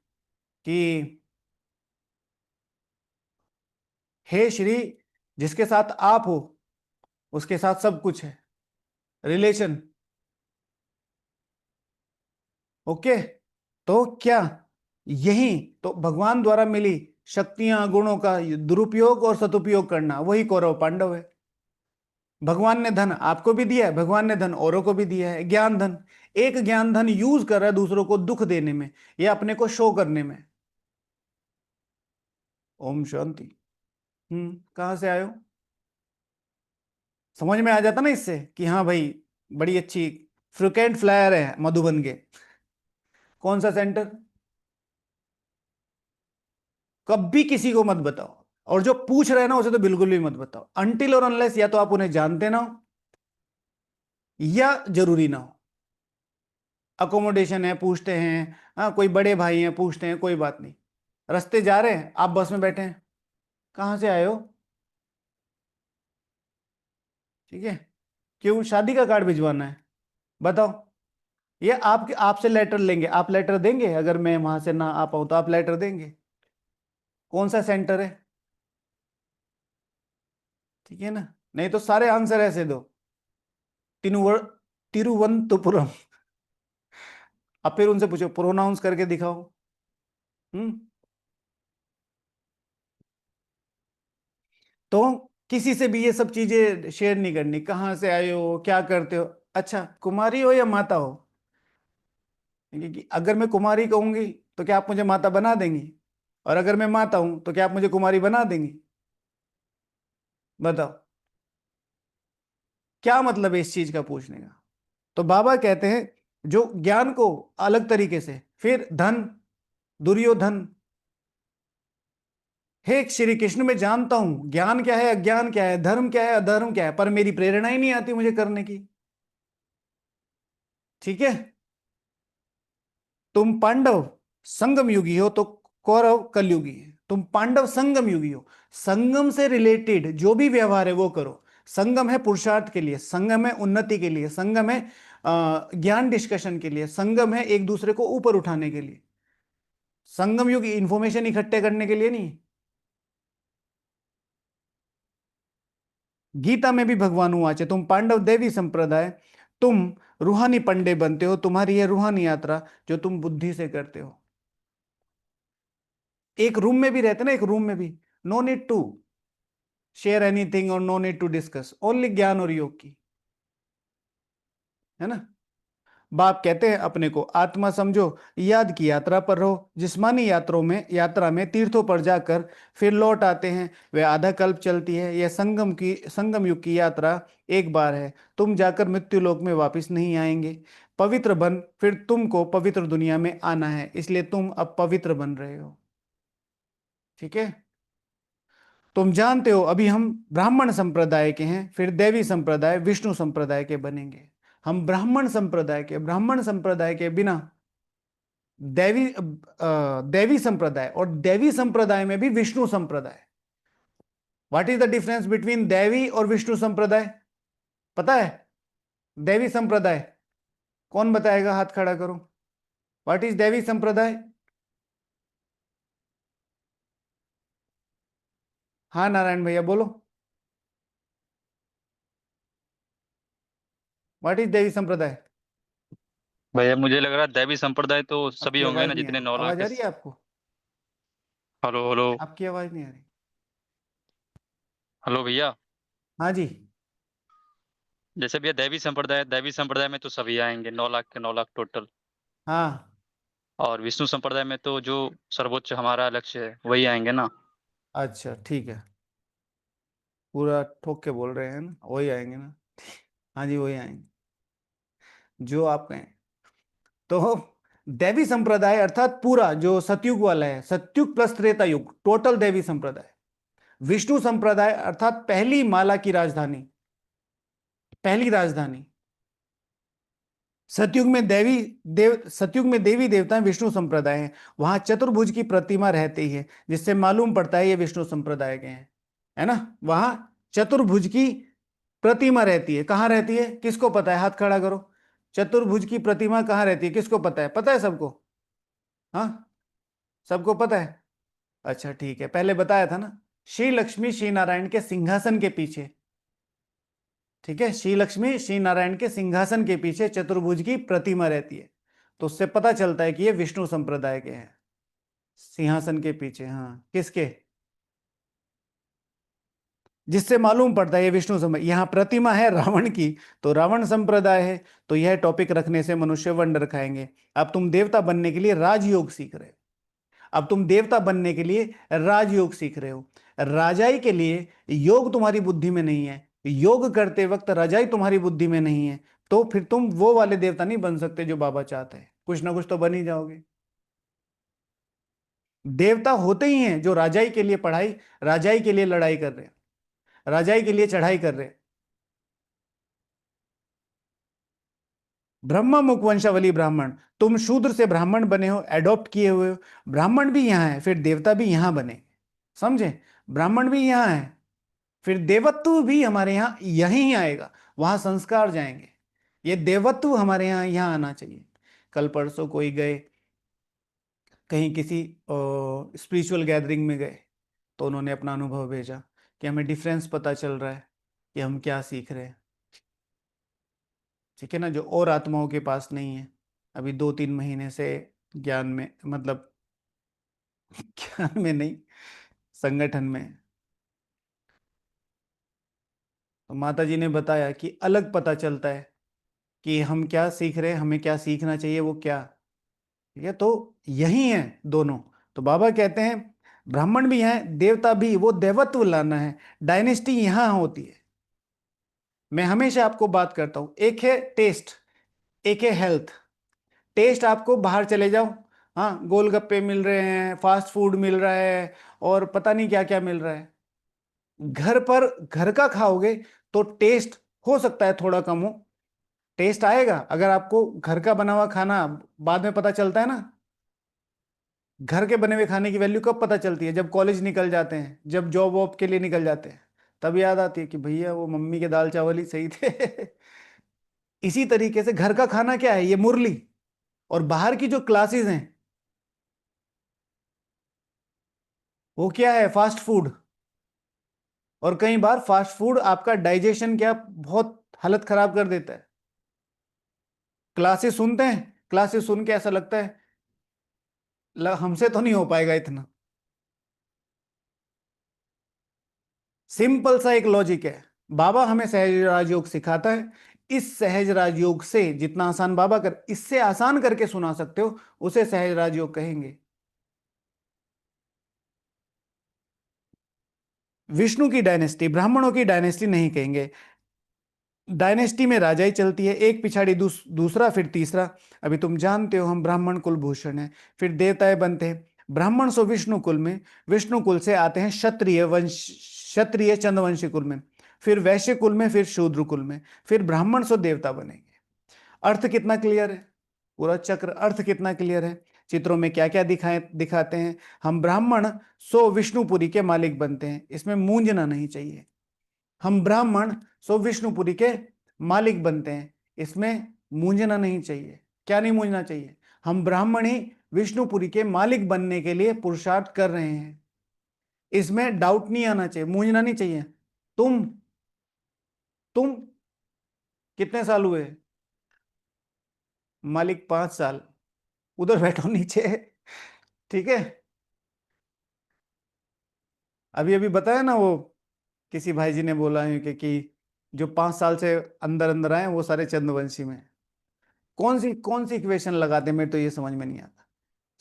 कि हे श्री, जिसके साथ आप हो उसके साथ सब कुछ है, रिलेशन। ओके। तो क्या यही तो भगवान द्वारा मिली शक्तियां गुणों का दुरुपयोग और सदुपयोग करना, वही कौरव पांडव है। भगवान ने धन आपको भी दिया है, भगवान ने धन औरों को भी दिया है, ज्ञान धन। एक ज्ञान धन यूज कर रहा है दूसरों को दुख देने में या अपने को शो करने में। ओम शांति। कहाँ से आयो? समझ में आ जाता ना इससे कि हाँ भाई, बड़ी अच्छी फ्रिक्वेंट फ्लायर है मधुबन के। कौन सा सेंटर? कभी किसी को मत बताओ, और जो पूछ रहे हैं ना उसे तो बिल्कुल भी मत बताओ, अनटिल और अनलेस या तो आप उन्हें जानते ना हो या जरूरी ना हो। अकोमोडेशन है पूछते हैं, हाँ कोई बड़े भाई हैं पूछते हैं, कोई बात नहीं। रास्ते जा रहे हैं, आप बस में बैठे हैं, कहाँ से आए हो? ठीक है। क्यों शादी का कार्ड भिजवाना है? बताओ। ये आपके आपसे लेटर लेंगे, आप लेटर देंगे? अगर मैं वहां से ना आ पाऊं तो आप लेटर देंगे? कौन सा सेंटर है? ठीक है ना। नहीं तो सारे आंसर ऐसे दो। तिरुवर तिरुवनंतपुरम। अब फिर उनसे पूछो प्रोनाउंस करके दिखाओ। हम्म। तो किसी से भी ये सब चीजें शेयर नहीं करनी, कहाँ से आए हो, क्या करते हो। अच्छा, कुमारी हो या माता हो? क्योंकि अगर मैं कुमारी कहूंगी तो क्या आप मुझे माता बना देंगी? और अगर मैं माता हूं तो क्या आप मुझे कुमारी बना देंगी? बताओ। क्या मतलब है इस चीज का पूछने का? तो बाबा कहते हैं जो ज्ञान को अलग तरीके से, फिर धन, दुर्योधन। हे श्री कृष्ण, मैं जानता हूं ज्ञान क्या है, अज्ञान क्या है, धर्म क्या है, अधर्म क्या है, पर मेरी प्रेरणा ही नहीं आती मुझे करने की। ठीक है। तुम पांडव संगम युगी हो तो कौरव कलयुगी है। तुम पांडव संगम युगी हो, संगम से रिलेटेड जो भी व्यवहार है वो करो। संगम है पुरुषार्थ के लिए, संगम है उन्नति के लिए, संगम है ज्ञान डिस्कशन के लिए, संगम है एक दूसरे को ऊपर उठाने के लिए। संगम युग इंफॉर्मेशन इकट्ठे करने के लिए नहीं। गीता में भी भगवान वाचे तुम पांडव देवी संप्रदाय, तुम रूहानी पंडे बनते हो, तुम्हारी यह रूहानी यात्रा जो तुम बुद्धि से करते हो। एक रूम में भी रहते ना, एक रूम में भी no need to share anything और no need to discuss, only ज्ञान और योग की, है ना। बाप कहते हैं अपने को आत्मा समझो, याद की यात्रा पर रहो। जिस्मानी यात्रा में तीर्थों पर जाकर फिर लौट आते हैं, वे आधा कल्प चलती है। यह संगम युग की यात्रा एक बार है, तुम जाकर मृत्यु लोक में वापस नहीं आएंगे। पवित्र बन, फिर तुमको पवित्र दुनिया में आना है, इसलिए तुम अब पवित्र बन रहे हो। ठीक है, तुम जानते हो अभी हम ब्राह्मण संप्रदाय के हैं, फिर देवी संप्रदाय विष्णु संप्रदाय के बनेंगे। हम ब्राह्मण संप्रदाय के बिना देवी संप्रदाय, और देवी संप्रदाय में भी विष्णु संप्रदाय। What is the difference between देवी और विष्णु संप्रदाय, पता है? देवी संप्रदाय कौन बताएगा, हाथ खड़ा करो। व्हाट इज देवी संप्रदाय? हाँ नारायण भैया बोलो, व्हाट इज देवी संप्रदाय? भैया मुझे लग रहा है दैवी संप्रदाय तो सभी आपकी होंगे आवाज ना, नहीं आ जितने रही, 9 लाख आवाज के। आ रही है आपको? Hello hello. आपकी आवाज नहीं आ रही। हेलो भैया। हाँ जी। जैसे भैया दैवी संप्रदाय में तो सभी आएंगे, 9 लाख के 9 लाख टोटल। हाँ, और विष्णु संप्रदाय में तो जो सर्वोच्च हमारा लक्ष्य है वही आएंगे ना। अच्छा ठीक है, पूरा ठोक के बोल रहे हैं ना, वही आएंगे ना। हाँ जी वही आएंगे जो आप कहें। तो देवी संप्रदाय अर्थात पूरा जो सतयुग वाला है, सतयुग प्लस त्रेता युग, टोटल देवी संप्रदाय। विष्णु संप्रदाय अर्थात पहली माला की राजधानी, पहली राजधानी। सतयुग में देवी देवता विष्णु संप्रदाय हैं, वहां चतुर्भुज की प्रतिमा रहती है, जिससे मालूम पड़ता है ये विष्णु संप्रदाय के हैं, है ना। वहां चतुर्भुज की प्रतिमा रहती है, कहां रहती है किसको पता है, हाथ खड़ा करो। चतुर्भुज की प्रतिमा कहां रहती है किसको पता है? पता है सबको? हाँ, सबको पता है। अच्छा ठीक है, पहले बताया था ना, श्री लक्ष्मी श्री नारायण के सिंहासन के पीछे। ठीक है, श्री लक्ष्मी श्री नारायण के सिंहासन के पीछे चतुर्भुज की प्रतिमा रहती है, तो उससे पता चलता है कि ये विष्णु संप्रदाय के हैं। सिंहासन के पीछे, हाँ किसके? जिससे मालूम पड़ता है ये विष्णु संप्रदाय। यहाँ प्रतिमा है रावण की, तो रावण संप्रदाय है। तो यह टॉपिक रखने से मनुष्य वंडर खाएंगे। अब तुम देवता बनने के लिए राजयोग सीख रहे हो, अब तुम देवता बनने के लिए राजयोग सीख रहे हो। राजाई के लिए योग तुम्हारी बुद्धि में नहीं है, योग करते वक्त राजाई तुम्हारी बुद्धि में नहीं है, तो फिर तुम वो वाले देवता नहीं बन सकते जो बाबा चाहते हैं। कुछ ना कुछ तो बन ही जाओगे। देवता होते ही हैं जो राजाई के लिए पढ़ाई, राजाई के लिए लड़ाई कर रहे हैं, राजाई के लिए चढ़ाई कर रहे हैं। ब्रह्मा मुख वंशावली ब्राह्मण, तुम शूद्र से ब्राह्मण बने हो, एडॉप्ट किए हुए हो। ब्राह्मण भी यहां है, फिर देवता भी यहां बने, समझे? ब्राह्मण भी यहां है, फिर देवत्व भी हमारे यहाँ यहीं आएगा, वहां संस्कार जाएंगे। ये देवत्व हमारे यहाँ यहाँ आना चाहिए। कल परसों कोई गए कहीं, किसी स्पिरिचुअल गैदरिंग में गए, तो उन्होंने अपना अनुभव भेजा कि हमें डिफरेंस पता चल रहा है कि हम क्या सीख रहे हैं। ठीक है ना, जो और आत्माओं के पास नहीं है। अभी 2-3 महीने से ज्ञान में, मतलब ज्ञान में नहीं, संगठन में, तो माता जी ने बताया कि अलग पता चलता है कि हम क्या सीख रहे हैं, हमें क्या सीखना चाहिए, वो क्या। ठीक है, तो यही है दोनों। तो बाबा कहते हैं ब्राह्मण भी हैं, देवता भी, वो देवत्व लाना है, डायनेस्टी यहां होती है। मैं हमेशा आपको बात करता हूं, एक है टेस्ट, एक है हेल्थ। टेस्ट आपको बाहर चले जाओ, हाँ गोलगप्पे मिल रहे हैं, फास्ट फूड मिल रहा है, और पता नहीं क्या क्या मिल रहा है। घर पर घर का खाओगे तो टेस्ट हो सकता है थोड़ा कम हो, टेस्ट आएगा अगर आपको घर का बना हुआ खाना बाद में पता चलता है ना। घर के बने हुए खाने की वैल्यू कब पता चलती है? जब कॉलेज निकल जाते हैं, जब जॉब वॉब के लिए निकल जाते हैं, तब याद आती है कि भैया वो मम्मी के दाल चावल ही सही थे। इसी तरीके से घर का खाना क्या है? ये मुरली। और बाहर की जो क्लासेस हैं वो क्या है? Fast food. और कई बार फास्ट फूड आपका डाइजेशन क्या बहुत हालत खराब कर देता है। क्लासेस सुनते हैं, क्लासेस सुन के ऐसा लगता है हमसे तो नहीं हो पाएगा इतना। सिंपल सा एक लॉजिक है। बाबा हमें सहज राजयोग सिखाता है। इस सहज राजयोग से जितना आसान बाबा कर, इससे आसान करके सुना सकते हो, उसे सहज राजयोग कहेंगे। विष्णु की डायनेस्टी, ब्राह्मणों की डायनेस्टी नहीं कहेंगे। डायनेस्टी में राजा ही चलती है, एक पिछाड़ी दूसरा फिर तीसरा। अभी तुम जानते हो हम ब्राह्मण कुलभूषण है, फिर देवताएं बनते हैं। ब्राह्मण सो विष्णु कुल में, विष्णु कुल से आते हैं क्षत्रिय वंश, क्षत्रिय चंद्रवंशी कुल में, फिर वैश्य कुल में, फिर शूद्र कुल में, फिर ब्राह्मण सो देवता बनेंगे। अर्थ कितना क्लियर है? पूरा चक्र अर्थ कितना क्लियर है? चित्रों में क्या क्या दिखाते हैं। हम ब्राह्मण सो विष्णुपुरी के मालिक बनते हैं, इसमें मूंझना नहीं चाहिए। हम ब्राह्मण सो विष्णुपुरी के मालिक बनते हैं, इसमें मूंझना नहीं चाहिए। क्या नहीं मूंझना चाहिए? हम ब्राह्मण ही विष्णुपुरी के मालिक बनने के लिए पुरुषार्थ कर रहे हैं, इसमें डाउट नहीं आना चाहिए, मूंझना नहीं चाहिए। तुम कितने साल हुए? मालिक 5 साल। उधर बैठो नीचे। ठीक है। अभी अभी बताया ना वो, किसी भाई जी ने बोला है कि जो 5 साल से अंदर अंदर आए वो सारे चंद्रवंशी में। कौन सी इक्वेशन लगाते, मेरे तो ये समझ में नहीं आता।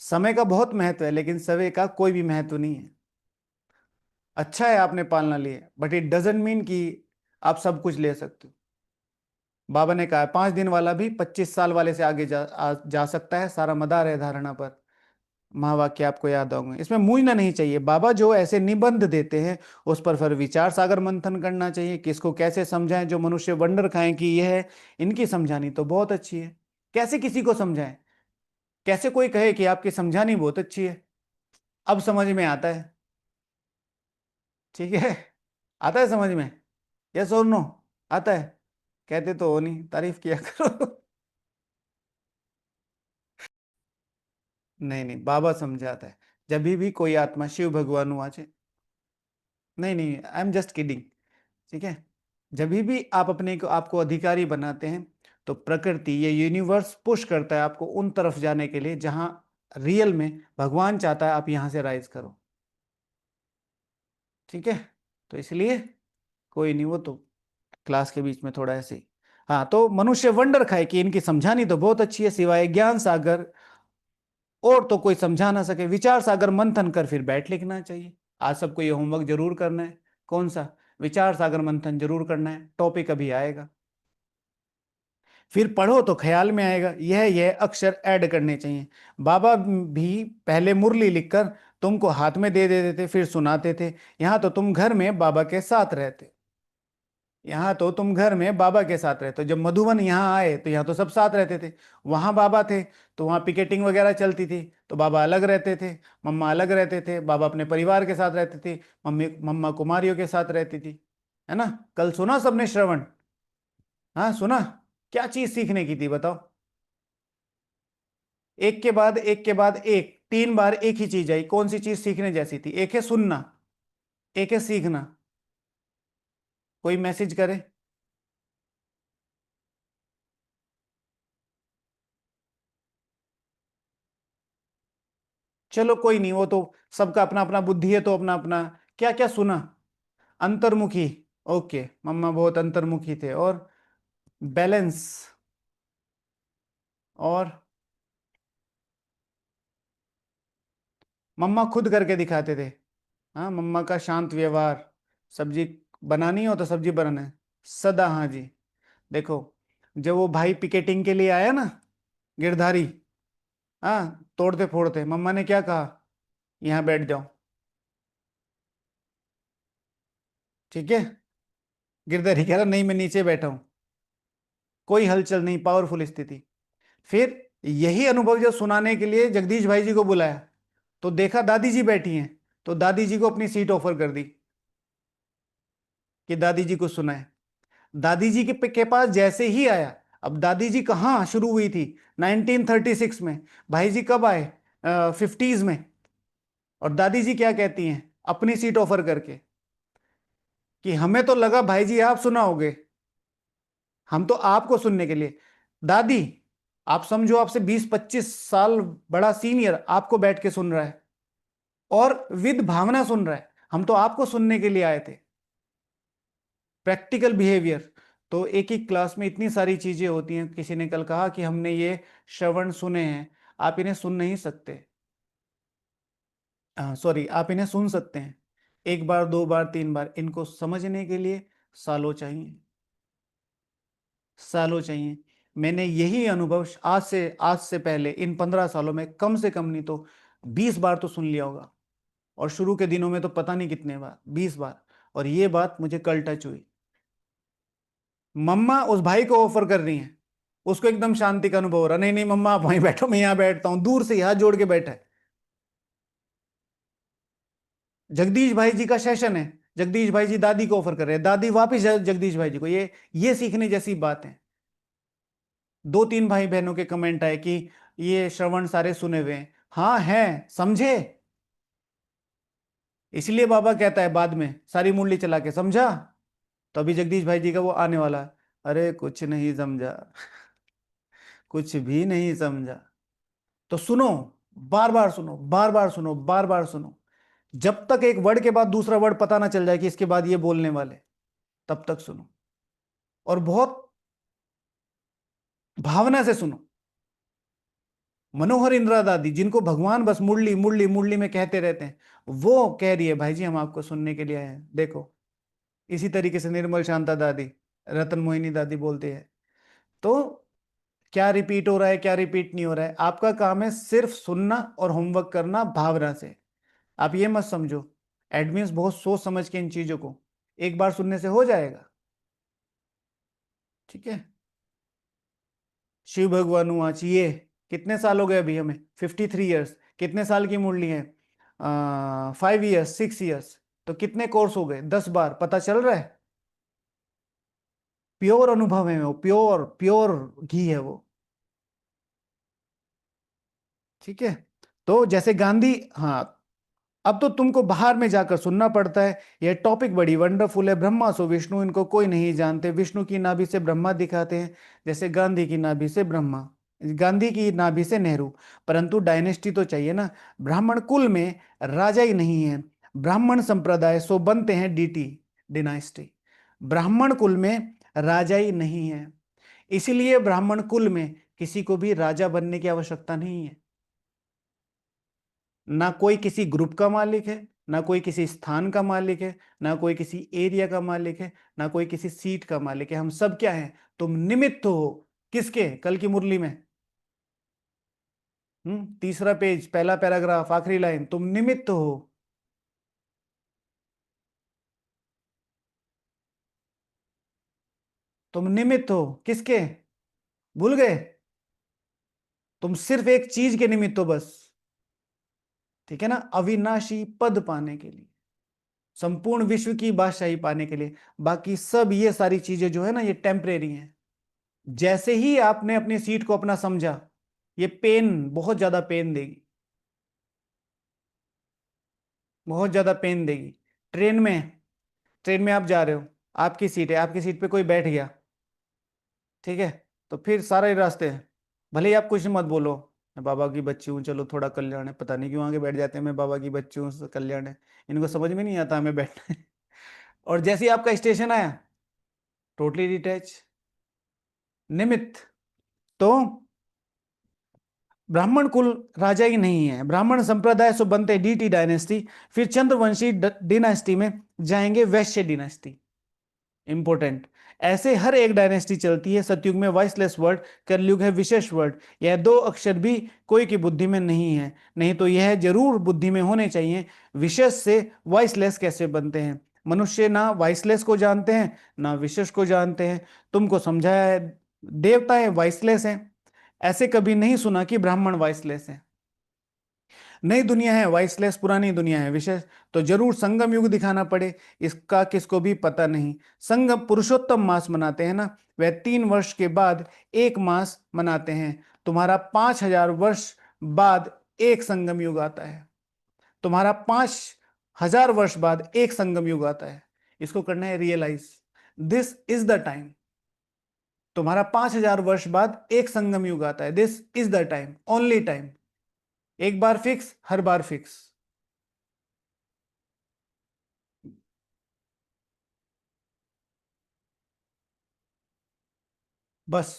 समय का बहुत महत्व है, लेकिन समय का कोई भी महत्व नहीं है। अच्छा है आपने पालना लिए, बट इट डजेंट मीन कि आप सब कुछ ले सकते हो। बाबा ने कहा 5 दिन वाला भी 25 साल वाले से आगे जा सकता है, सारा मदार है धारणा पर। महावाक्य आपको याद होंगे, इसमें मूंझना नहीं चाहिए। बाबा जो ऐसे निबंध देते हैं उस पर फिर विचार सागर मंथन करना चाहिए, किसको कैसे समझाएं। जो मनुष्य वंडर खाएं कि यह है, इनकी समझानी तो बहुत अच्छी है, कैसे किसी को समझाएं? कैसे कोई कहे कि आपकी समझानी बहुत अच्छी है? अब समझ में आता है। ठीक है, आता है समझ में? यस और नो? आता है? कहते तो हो नहीं, तारीफ किया करो। नहीं नहीं, बाबा समझाता है। जब भी कोई आत्मा शिव भगवान हुआ जाए, नहीं नहीं, आई एम जस्ट किडिंग। ठीक है। जब भी आप अपने को आपको अधिकारी बनाते हैं, तो प्रकृति, ये यूनिवर्स पुश करता है आपको उन तरफ जाने के लिए जहां रियल में भगवान चाहता है आप यहां से राइज करो। ठीक है। तो इसलिए कोई नहीं, वो तो क्लास के बीच में थोड़ा ऐसे ही। हाँ, तो मनुष्य वंडर खाए कि इनकी समझानी तो बहुत अच्छी है, सिवाय ज्ञान सागर और तो कोई समझा ना सके। विचार सागर मंथन कर फिर बैठ लिखना चाहिए। आज सबको ये होमवर्क जरूर करना है। कौन सा? विचार सागर मंथन जरूर करना है, टॉपिक अभी आएगा। फिर पढ़ो तो ख्याल में आएगा, यह अक्षर ऐड करने चाहिए। बाबा भी पहले मुरली लिखकर तुमको हाथ में दे देते थे, फिर सुनाते थे। यहाँ तो तुम घर में बाबा के साथ रहते, यहाँ तो तुम घर में बाबा के साथ रहते हो। जब मधुबन यहाँ आए तो यहाँ तो सब साथ रहते थे, वहां बाबा थे तो वहां पिकेटिंग वगैरह चलती थी, तो बाबा अलग रहते थे, मम्मा अलग रहते थे। बाबा अपने परिवार के साथ रहते थे, मम्मा कुमारियों के साथ रहती थी। है ना? कल सुना सबने श्रवण? हाँ सुना। क्या चीज सीखने की थी बताओ? एक के बाद एक के बाद एक, 3 बार एक ही चीज आई। कौन सी चीज सीखने जैसी थी? एक है सुनना, एक है सीखना। कोई मैसेज करे? चलो कोई नहीं, वो तो सबका अपना अपना बुद्धि है, तो अपना अपना। क्या क्या सुना? अंतर्मुखी। ओके, मम्मा बहुत अंतर्मुखी थे। और बैलेंस। और मम्मा खुद करके दिखाते थे। हाँ, मम्मा का शांत व्यवहार। सब्जी बनानी हो तो सब्जी बनाना है सदा। हाँ जी। देखो, जब वो भाई पिकेटिंग के लिए आया ना, गिरधारी, हाँ, तोड़ते फोड़ते, मम्मा ने क्या कहा? यहाँ बैठ जाओ। ठीक है। गिरधारी कह रहा नहीं, मैं नीचे बैठा हूं। कोई हलचल नहीं, पावरफुल स्थिति। फिर यही अनुभव जब सुनाने के लिए जगदीश भाई जी को बुलाया, तो देखा दादी जी बैठी हैं, तो दादी जी को अपनी सीट ऑफर कर दी कि दादी जी को सुनाए। दादी जी के पास जैसे ही आया, अब दादी जी कहाँ शुरू हुई थी? 1936 में। भाई जी कब आए? 50s में। और दादी जी क्या कहती हैं अपनी सीट ऑफर करके कि हमें तो लगा भाई जी आप सुनाओगे, हम तो आपको सुनने के लिए। दादी, आप समझो आपसे 20-25 साल बड़ा सीनियर आपको बैठ के सुन रहा है और विद भावना सुन रहा है, हम तो आपको सुनने के लिए आए थे। Practical behaviour. तो एक ही क्लास में इतनी सारी चीजें होती हैं। किसी ने कल कहा कि हमने ये श्रवण सुने हैं, आप इन्हें सुन नहीं सकते। सॉरी, आप इन्हें सुन सकते हैं एक बार, दो बार, तीन बार, इनको समझने के लिए सालों चाहिए, सालों चाहिए। मैंने यही अनुभव आज से पहले इन 15 सालों में कम से कम नहीं तो 20 बार तो सुन लिया होगा। और शुरू के दिनों में तो पता नहीं कितने बार, 20 बार। और ये बात मुझे कल टच हुई। मम्मा उस भाई को ऑफर कर रही हैं, उसको एकदम शांति का अनुभव हो रहा, नहीं नहीं मम्मा आप वहीं बैठो, मैं यहां बैठता हूं, दूर से ही हाथ जोड़ के बैठा है। जगदीश भाई जी का सेशन है, जगदीश भाई जी दादी को ऑफर कर रहे हैं, दादी वापिस जगदीश भाई जी को। ये सीखने जैसी बात है। 2-3 भाई बहनों के कमेंट आए कि ये श्रवण सारे सुने हुए हैं। हाँ हैं, समझे? इसलिए बाबा कहता है बाद में सारी मुरली चला के, समझा? तो अभी जगदीश भाई जी का वो आने वाला है, अरे कुछ नहीं समझा, कुछ भी नहीं समझा। तो सुनो, बार बार सुनो, बार बार सुनो, बार बार सुनो, जब तक एक वर्ड के बाद दूसरा वर्ड पता ना चल जाए कि इसके बाद ये बोलने वाले, तब तक सुनो। और बहुत भावना से सुनो। मनोहर इंदिरा दादी, जिनको भगवान बस मुरली मुरली मुरली में कहते रहते हैं, वो कह रही है भाई जी हम आपको सुनने के लिए आए हैं, देखो। इसी तरीके से निर्मल शांता दादी, रतन मोहिनी दादी बोलते हैं। तो क्या रिपीट हो रहा है, क्या रिपीट नहीं हो रहा है, आपका काम है सिर्फ सुनना और होमवर्क करना भावना से। आप ये मत समझो, एडमिन्स बहुत सोच समझ के इन चीजों को, एक बार सुनने से हो जाएगा। ठीक है। शिव भगवान हुआ ये कितने साल हो गए अभी हमें? 53 ईयर्स। कितने साल की मुरली है? 5 ईयर्स, 6 ईयर्स। तो कितने कोर्स हो गए? 10 बार। पता चल रहा है? प्योर अनुभव है वो, प्योर प्योर घी है वो। ठीक है। तो जैसे गांधी, हाँ, अब तो तुमको बाहर में जाकर सुनना पड़ता है। यह टॉपिक बड़ी वंडरफुल है, ब्रह्मा सो विष्णु, इनको कोई नहीं जानते, विष्णु की नाभि से ब्रह्मा दिखाते हैं, जैसे गांधी की नाभि से ब्रह्मा, गांधी की नाभि से नेहरू। परंतु डायनेस्टी तो चाहिए ना। ब्राह्मण कुल में राजा ही नहीं है, ब्राह्मण संप्रदाय सो बनते हैं डीटी, डिनाइस्टी। ब्राह्मण कुल में राजा ही नहीं है, इसीलिए ब्राह्मण कुल में किसी को भी राजा बनने की आवश्यकता नहीं है। ना कोई किसी ग्रुप का मालिक है, ना कोई किसी स्थान का मालिक है, ना कोई किसी एरिया का मालिक है, ना कोई किसी सीट का मालिक है। हम सब क्या हैं? तुम निमित्त हो। किसके? कल की मुरली में, तीसरा पेज, पहला पैराग्राफ, आखिरी लाइन, तुम निमित्त हो। तुम निमित्त हो किसके? भूल गए? तुम सिर्फ एक चीज के निमित्त हो बस। ठीक है ना? अविनाशी पद पाने के लिए, संपूर्ण विश्व की बादशाही पाने के लिए। बाकी सब ये सारी चीजें जो है ना, ये टेम्परेरी हैं। जैसे ही आपने अपनी सीट को अपना समझा, ये पेन, बहुत ज्यादा पेन देगी, बहुत ज्यादा पेन देगी। ट्रेन में, ट्रेन में आप जा रहे हो, आपकी सीट है, आपकी सीट पे कोई बैठ गया, ठीक है? तो फिर सारे रास्ते, भले ही आप कुछ मत बोलो, मैं बाबा की बच्ची हूँ, चलो थोड़ा कल्याण है, पता नहीं क्यों आगे बैठ जाते हैं, मैं बाबा की बच्ची हूँ, कल्याण है, इनको समझ में नहीं आता हमें बैठना है। और जैसे ही आपका स्टेशन आया, टोटली डिटैच, निमित्त। तो ब्राह्मण कुल राजा ही नहीं है, ब्राह्मण संप्रदाय से बनते डीटी डायनेस्टी, फिर चंद्रवंशी डिनास्टी में जाएंगे वैश्य डिनास्टी। इंपॉर्टेंट। ऐसे हर एक डायनेस्टी चलती है। सतयुग में वॉइसलेस वर्ड, कलयुग है विशेष वर्ड। यह दो अक्षर भी कोई की बुद्धि में नहीं है, नहीं तो यह जरूर बुद्धि में होने चाहिए। विशेष से वॉइसलेस कैसे बनते हैं? मनुष्य ना वॉइसलेस को जानते हैं, ना विशेष को जानते हैं। तुमको समझाया है, देवताएं वॉइसलेस हैं, ऐसे कभी नहीं सुना कि ब्राह्मण वॉइसलेस है। नई दुनिया है, वाइसलेस पुरानी दुनिया है विषय, तो जरूर संगम युग दिखाना पड़े, इसका किसको भी पता नहीं। संगम पुरुषोत्तम मास मनाते हैं ना, वह 3 वर्ष के बाद एक मास मनाते हैं। तुम्हारा 5,000 वर्ष बाद एक संगम युग आता है, तुम्हारा 5,000 वर्ष बाद एक संगम युग आता है। इसको करना है realise, this is the time. तुम्हारा 5,000 वर्ष बाद एक संगम युग आता है, this is the time, only time. एक बार फिक्स, हर बार फिक्स। बस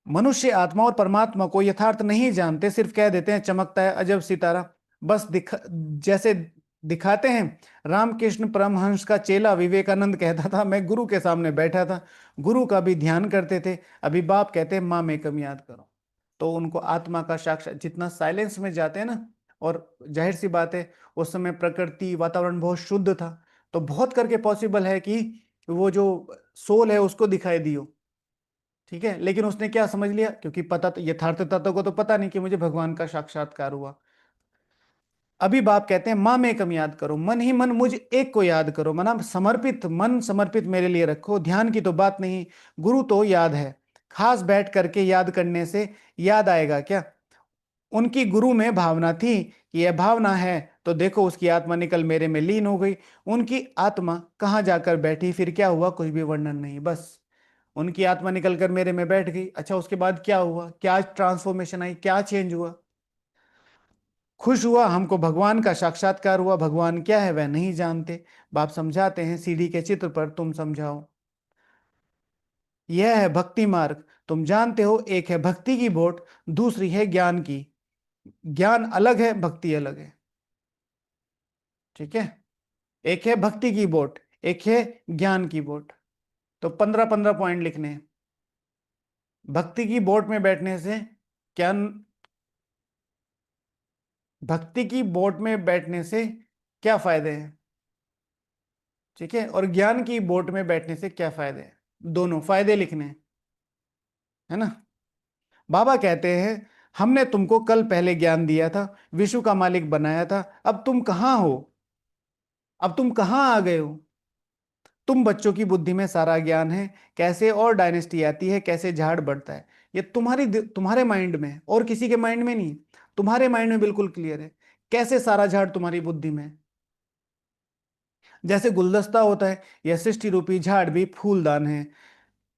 मनुष्य आत्मा और परमात्मा को यथार्थ नहीं जानते, सिर्फ कह देते हैं चमकता है अजब सितारा। बस जैसे दिखाते हैं। रामकृष्ण परमहंस का चेला विवेकानंद कहता था, मैं गुरु के सामने बैठा था, गुरु का भी ध्यान करते थे, अभी बाप कहते हैं माँ में कम याद करो। तो उनको आत्मा का साक्षात, जितना साइलेंस में जाते हैं ना, और जाहिर सी बात है उस समय प्रकृति वातावरण बहुत शुद्ध था, तो बहुत करके पॉसिबल है कि वो जो सोल है उसको दिखाई दियो। ठीक है, लेकिन उसने क्या समझ लिया, क्योंकि पता तो यथार्थ तत्व को तो पता नहीं कि मुझे भगवान का साक्षात्कार हुआ। अभी बाप कहते हैं माँ में एकम याद करो, मन ही मन मुझ एक को याद करो, मना समर्पित, मन समर्पित मेरे लिए रखो। ध्यान की तो बात नहीं, गुरु तो याद है, खास बैठ करके याद करने से याद आएगा क्या? उनकी गुरु में भावना थी कि यह भावना है, तो देखो उसकी आत्मा निकल मेरे में लीन हो गई। उनकी आत्मा कहाँ जाकर बैठी, फिर क्या हुआ, कुछ भी वर्णन नहीं। बस उनकी आत्मा निकलकर मेरे में बैठ गई। अच्छा, उसके बाद क्या हुआ, क्या ट्रांसफॉर्मेशन आई, क्या चेंज हुआ? खुश हुआ, हमको भगवान का साक्षात्कार हुआ। भगवान क्या है वह नहीं जानते, बाप समझाते हैं सीढ़ी के चित्र पर, तुम समझाओ। यह है भक्ति मार्ग, तुम जानते हो, एक है भक्ति की बोट, दूसरी है ज्ञान की। ज्ञान अलग है, भक्ति अलग है। ठीक है, एक है भक्ति की बोट, एक है ज्ञान की बोट। तो 15-15 पॉइंट लिखने हैं। भक्ति की बोट में बैठने से क्या, भक्ति की बोट में बैठने से क्या फायदे हैं? ठीक है, और ज्ञान की बोट में बैठने से क्या फायदे हैं? दोनों फायदे लिखने हैं, है ना। बाबा कहते हैं, हमने तुमको कल पहले ज्ञान दिया था, विश्व का मालिक बनाया था, अब तुम कहां हो, अब तुम कहां आ गए हो? तुम बच्चों की बुद्धि में सारा ज्ञान है, कैसे और डायनेस्टी आती है, कैसे झाड़ बढ़ता है, ये तुम्हारे माइंड में है, और किसी के माइंड में नहीं। तुम्हारे माइंड में बिल्कुल क्लियर है, कैसे सारा झाड़ तुम्हारी बुद्धि में है। जैसे गुलदस्ता होता है, यह सृष्टि रूपी झाड़ भी फूलदान है।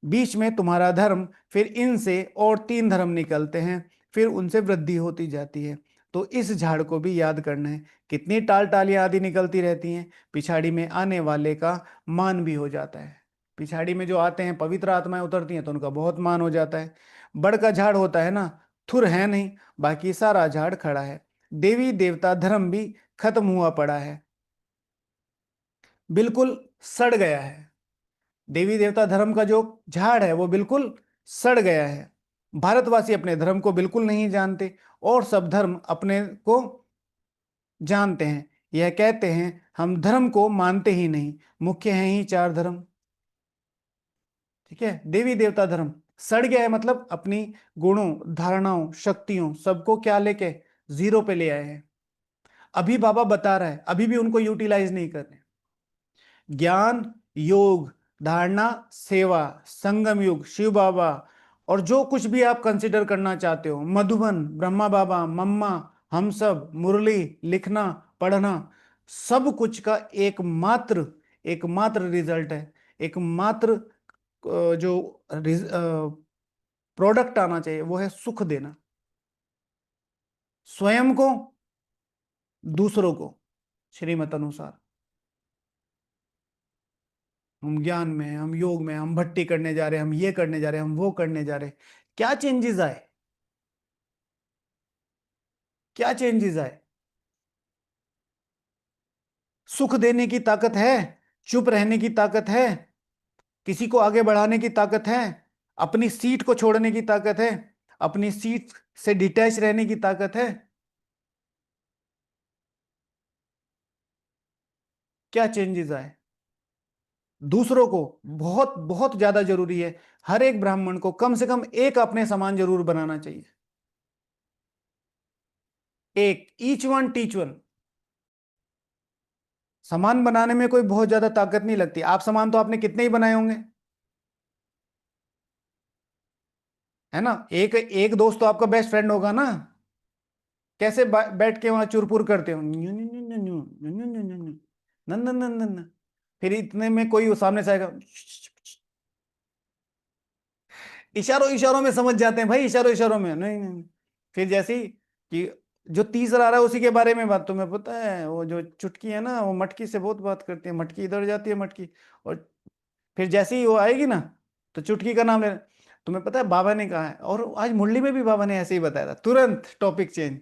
बीच में तुम्हारा धर्म, फिर इनसे और 3 धर्म निकलते हैं, फिर उनसे वृद्धि होती जाती है। तो इस झाड़ को भी याद करना है, कितनी टाल टालियां आदि निकलती रहती हैं, पिछाड़ी में आने वाले का मान भी हो जाता है। पिछाड़ी में जो आते हैं पवित्र आत्माएं उतरती हैं, तो उनका बहुत मान हो जाता है। बड़ का झाड़ होता है ना, थुर है नहीं, बाकी सारा झाड़ खड़ा है। देवी देवता धर्म भी खत्म हुआ पड़ा है, बिल्कुल सड़ गया है। देवी देवता धर्म का जो झाड़ है वो बिल्कुल सड़ गया है। भारतवासी अपने धर्म को बिल्कुल नहीं जानते, और सब धर्म अपने को जानते हैं। यह कहते हैं हम धर्म को मानते ही नहीं, मुख्य हैं ही 4 धर्म। ठीक है, देवी देवता धर्म सड़ गया है, मतलब अपनी गुणों, धारणाओं, शक्तियों सबको क्या लेके जीरो पे ले आए हैं। अभी बाबा बता रहा है, अभी भी उनको यूटिलाइज नहीं कर रहे। ज्ञान, योग, धारणा, सेवा, संगम युग, शिव बाबा, और जो कुछ भी आप कंसिडर करना चाहते हो, मधुबन, ब्रह्मा बाबा, मम्मा, हम सब, मुरली, लिखना, पढ़ना, सब कुछ का एकमात्र रिजल्ट है, एकमात्र जो प्रोडक्ट आना चाहिए वो है सुख देना, स्वयं को, दूसरों को, श्रीमत अनुसार। हम ज्ञान में हैं, हम योग में हैं, हम भट्टी करने जा रहे हैं, हम ये करने जा रहे हैं, हम वो करने जा रहे हैं। क्या चेंजेस आए, क्या चेंजेस आए? सुख देने की ताकत है, चुप रहने की ताकत है, किसी को आगे बढ़ाने की ताकत है, अपनी सीट को छोड़ने की ताकत है, अपनी सीट से डिटैच रहने की ताकत है। क्या चेंजेस आए? दूसरों को, बहुत बहुत ज्यादा जरूरी है। हर एक ब्राह्मण को कम से कम एक अपने समान जरूर बनाना चाहिए। एक, ईच वन टीच वन। सामान बनाने में कोई बहुत ज्यादा ताकत नहीं लगती। आप सामान तो आपने कितने ही बनाए होंगे, है ना। एक एक दोस्त तो आपका बेस्ट फ्रेंड होगा ना। कैसे बैठ के वहां चुरपुर करते हो, न्यू न्यू न्यू न्यू न्यू न्यू न्यू न्यू न्यू न्यू, नन नन नन नन नन। फिर इतने में कोई सामने से आएगा, इशारों इशारों में समझ जाते हैं भाई, इशारों इशारों में, नहीं नहीं। फिर जैसे ही कि जो तीसरा आ रहा है उसी के बारे में बात, तुम्हें पता है वो जो चुटकी है ना, वो मटकी से बहुत बात करती है, मटकी इधर जाती है मटकी। और फिर जैसे ही वो आएगी ना, तो चुटकी का नाम ले। तुम्हें पता है बाबा ने कहा है, और आज मुरली में भी बाबा ने ऐसे ही बताया था, तुरंत टॉपिक चेंज।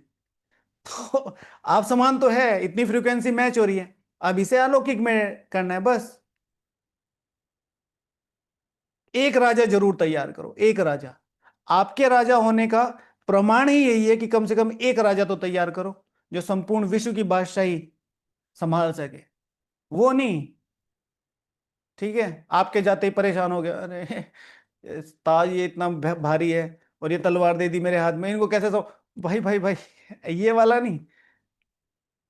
तो आप समान तो है, इतनी फ्रीक्वेंसी मैच हो रही है, अब इसे अलौकिक में करना है बस। एक राजा जरूर तैयार करो, एक राजा। आपके राजा होने का प्रमाण ही यही है कि कम से कम एक राजा तो तैयार करो, जो संपूर्ण विश्व की बादशाही संभाल सके। वो नहीं, ठीक है, आपके जाते ही परेशान हो गया, अरे ये ताज ये इतना भारी है, और ये तलवार दे दी मेरे हाथ में, इनको कैसे सो। भाई भाई भाई, ये वाला नहीं।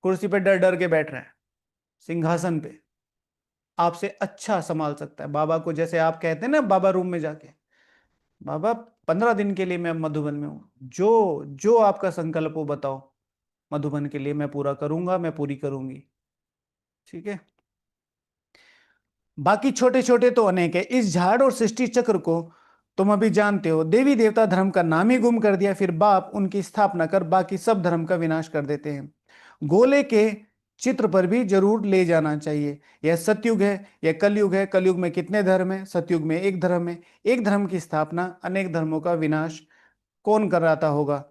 कुर्सी पे डर डर के बैठ रहे हैं, सिंहासन पे आपसे अच्छा संभाल सकता है बाबा को, जैसे आप कहते हैं ना बाबा रूम में जाके, बाबा 15 दिन के लिए मैं मधुबन में हूँ, जो जो आपका संकल्प हो बताओ, मधुबन के लिए मैं पूरा करूंगा, मैं पूरी करूंगी। ठीक है। बाकी छोटे छोटे तो अनेक है, इस झाड़ और सृष्टि चक्र को तुम अभी जानते हो। देवी देवता धर्म का नाम ही गुम कर दिया, फिर बाप उनकी स्थापना कर बाकी सब धर्म का विनाश कर देते हैं। गोले के चित्र पर भी जरूर ले जाना चाहिए। यह सतयुग है, यह कलयुग है। कलयुग में कितने धर्म है, सतयुग में एक धर्म है। एक धर्म की स्थापना, अनेक धर्मों का विनाश कौन कराता होगा।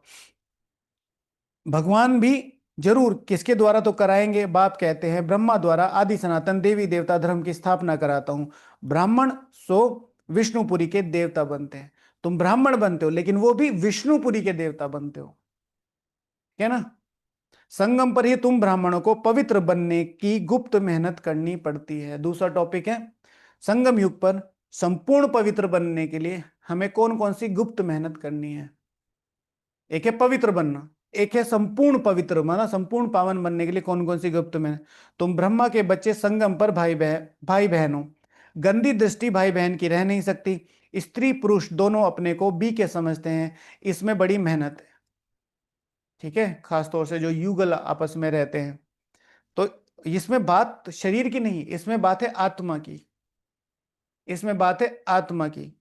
भगवान भी जरूर किसके द्वारा तो कराएंगे। बाप कहते हैं ब्रह्मा द्वारा आदि सनातन देवी देवता धर्म की स्थापना कराता हूं। ब्राह्मण सो विष्णुपुरी के देवता बनते हैं। तुम ब्राह्मण बनते हो, लेकिन वो भी विष्णुपुरी के देवता बनते हो, क्या ना। संगम पर ही तुम ब्राह्मणों को पवित्र बनने की गुप्त मेहनत करनी पड़ती है। दूसरा टॉपिक है संगम युग पर संपूर्ण पवित्र बनने के लिए हमें कौन कौन सी गुप्त मेहनत करनी है। एक है पवित्र बनना, एक है संपूर्ण पवित्र माना, संपूर्ण पावन बनने के लिए कौन कौन सी गुप्त में। तुम ब्रह्मा के बच्चे, संगम पर भाई बहन हो। गंदी दृष्टि भाई बहन की रह नहीं सकती। स्त्री पुरुष दोनों अपने को बी के समझते हैं, इसमें बड़ी मेहनत है। ठीक है, खासतौर से जो युगल आपस में रहते हैं, तो इसमें बात शरीर की नहीं, इसमें बात है आत्मा की, इसमें बात है आत्मा की।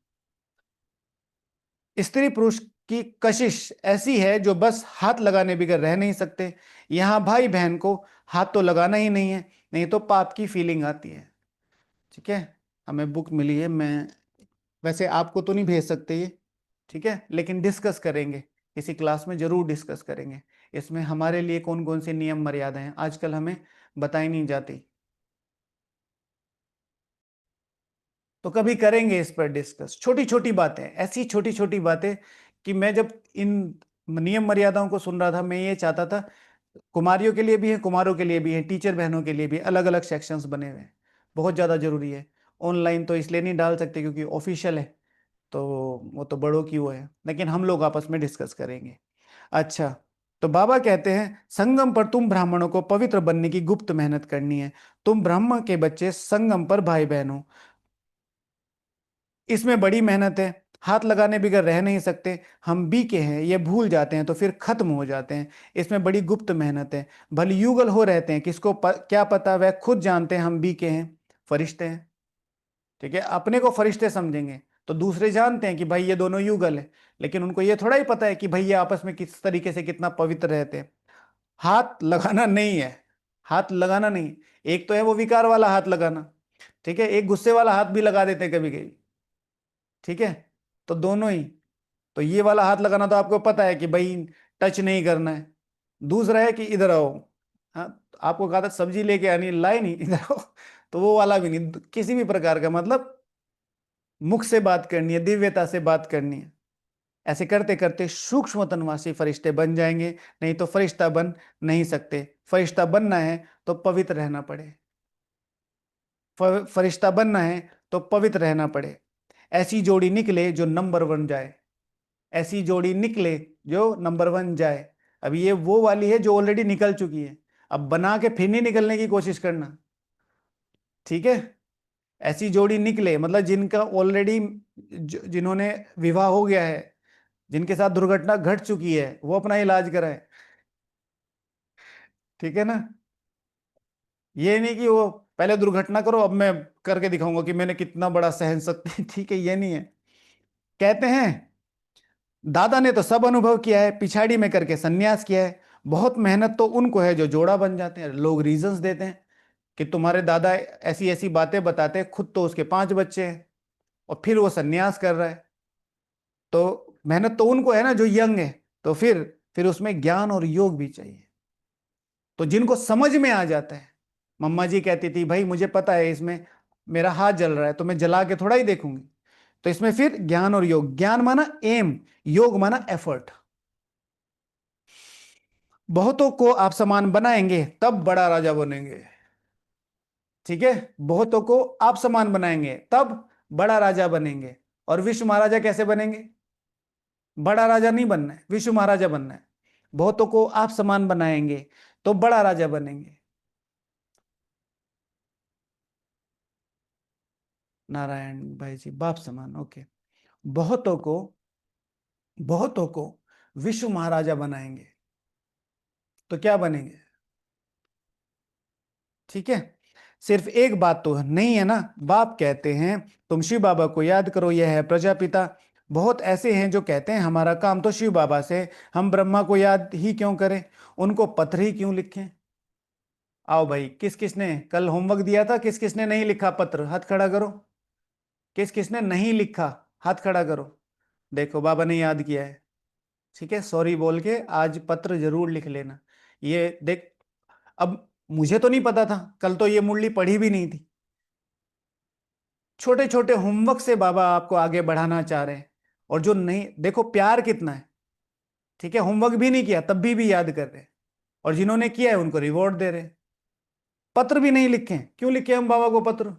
स्त्री पुरुष की कशिश ऐसी है जो बस हाथ लगाने बगैर रह नहीं सकते। यहां भाई बहन को हाथ तो लगाना ही नहीं है, नहीं तो पाप की फीलिंग आती है। ठीक है, हमें बुक मिली है, मैं वैसे आपको तो नहीं भेज सकते ये, ठीक है, लेकिन डिस्कस करेंगे, इसी क्लास में जरूर डिस्कस करेंगे। इसमें हमारे लिए कौन कौन से नियम मर्यादा हैं आजकल हमें बताई नहीं जाती, तो कभी करेंगे इस पर डिस्कस। छोटी छोटी बातें, ऐसी छोटी छोटी बातें कि मैं जब इन नियम मर्यादाओं को सुन रहा था, मैं ये चाहता था कुमारियों के लिए भी है, कुमारों के लिए भी है, टीचर बहनों के लिए भी अलग अलग सेक्शंस बने हुए हैं। बहुत ज़्यादा जरूरी है। ऑनलाइन तो इसलिए नहीं डाल सकते क्योंकि ऑफिशियल है, तो वो तो बड़ों की वो है, लेकिन हम लोग आपस में डिस्कस करेंगे। अच्छा, तो बाबा कहते हैं संगम पर तुम ब्राह्मणों को पवित्र बनने की गुप्त मेहनत करनी है। तुम ब्रह्म के बच्चे, संगम पर भाई बहन हो। इसमें बड़ी मेहनत है, हाथ लगाने बगैर रह नहीं सकते। हम बी के हैं, ये भूल जाते हैं तो फिर खत्म हो जाते हैं। इसमें बड़ी गुप्त मेहनत है। भले युगल हो रहते हैं, किसको क्या पता, वह खुद जानते हैं हम बी के हैं, फरिश्ते हैं। ठीक है, अपने को फरिश्ते समझेंगे तो दूसरे जानते हैं कि भाई ये दोनों युगल है, लेकिन उनको ये थोड़ा ही पता है कि भाई ये आपस में किस तरीके से कितना पवित्र रहते हैं। हाथ लगाना नहीं है, हाथ लगाना नहीं। एक तो है वो विकार वाला हाथ लगाना, ठीक है, एक गुस्से वाला हाथ भी लगा देते हैं कभी कभी। ठीक है, तो दोनों ही। तो ये वाला हाथ लगाना तो आपको पता है कि भाई टच नहीं करना है। दूसरा है कि इधर आओ, हाँ, तो आपको कहा था सब्जी लेके आनी, लाई नहीं, इधर आओ, तो वो वाला भी नहीं। किसी भी प्रकार का मतलब मुख से बात करनी है, दिव्यता से बात करनी है। ऐसे करते करते सूक्ष्म तनवासी फरिश्ते बन जाएंगे, नहीं तो फरिश्ता बन नहीं सकते। फरिश्ता बनना है तो पवित्र रहना पड़े, फरिश्ता बनना है तो पवित्र रहना पड़े। ऐसी जोड़ी निकले जो नंबर 1 जाए, ऐसी जोड़ी निकले जो नंबर 1 जाए। अभी ये वो वाली है जो ऑलरेडी निकल चुकी है, अब बना के फिर नहीं निकलने की कोशिश करना, ठीक है। ऐसी जोड़ी निकले मतलब जिनका ऑलरेडी, जिन्होंने विवाह हो गया है, जिनके साथ दुर्घटना घट चुकी है, वो अपना इलाज कराए, ठीक है ना। ये नहीं कि वो पहले दुर्घटना करो अब मैं करके दिखाऊंगा कि मैंने कितना बड़ा सहन शक्ति ठीक है, ये नहीं है। कहते हैं दादा ने तो सब अनुभव किया है, पिछाड़ी में करके सन्यास किया है, बहुत मेहनत तो उनको है जो जोड़ा बन जाते हैं। लोग रीजंस देते हैं कि तुम्हारे दादा ऐसी ऐसी बातें बताते हैं, खुद तो उसके 5 बच्चे हैं और फिर वो सन्यास कर रहा है। तो मेहनत तो उनको है ना जो यंग है, तो फिर उसमें ज्ञान और योग भी चाहिए। तो जिनको समझ में आ जाता है, मम्मा जी कहती थी भाई मुझे पता है इसमें मेरा हाथ जल रहा है तो मैं जला के थोड़ा ही देखूंगी, तो इसमें फिर ज्ञान और योग, ज्ञान माना एम, योग माना एफर्ट। बहुतों को आप समान बनाएंगे तब बड़ा राजा बनेंगे, ठीक है। बहुतों को आप समान बनाएंगे तब बड़ा राजा बनेंगे। और विश्व महाराजा कैसे बनेंगे? बड़ा राजा नहीं बनना है, विश्व महाराजा बनना है। बहुतों को आप समान बनाएंगे तो बड़ा राजा बनेंगे। नारायण भाई जी, बाप समान, ओके। बहुतों को, बहुतों को विश्व महाराजा बनाएंगे तो क्या बनेंगे? ठीक है। सिर्फ एक बात तो नहीं है ना, बाप कहते हैं तुम शिव बाबा को याद करो, यह है प्रजापिता। बहुत ऐसे हैं जो कहते हैं हमारा काम तो शिव बाबा से, हम ब्रह्मा को याद ही क्यों करें, उनको पत्र ही क्यों लिखें। आओ भाई, किस किसने कल होमवर्क दिया था, किस किसने नहीं लिखा पत्र, हाथ खड़ा करो। किस किसने नहीं लिखा, हाथ खड़ा करो। देखो बाबा ने याद किया है, ठीक है। सॉरी बोल के आज पत्र जरूर लिख लेना। ये देख, अब मुझे तो नहीं पता था, कल तो ये मुरली पढ़ी भी नहीं थी। छोटे छोटे होमवर्क से बाबा आपको आगे बढ़ाना चाह रहे हैं। और जो नहीं, देखो प्यार कितना है, ठीक है। होमवर्क भी नहीं किया तब भी याद कर रहे हैं, और जिन्होंने किया है उनको रिवॉर्ड दे रहे हैं। पत्र भी नहीं लिखे, क्यों लिखे हम बाबा को पत्र?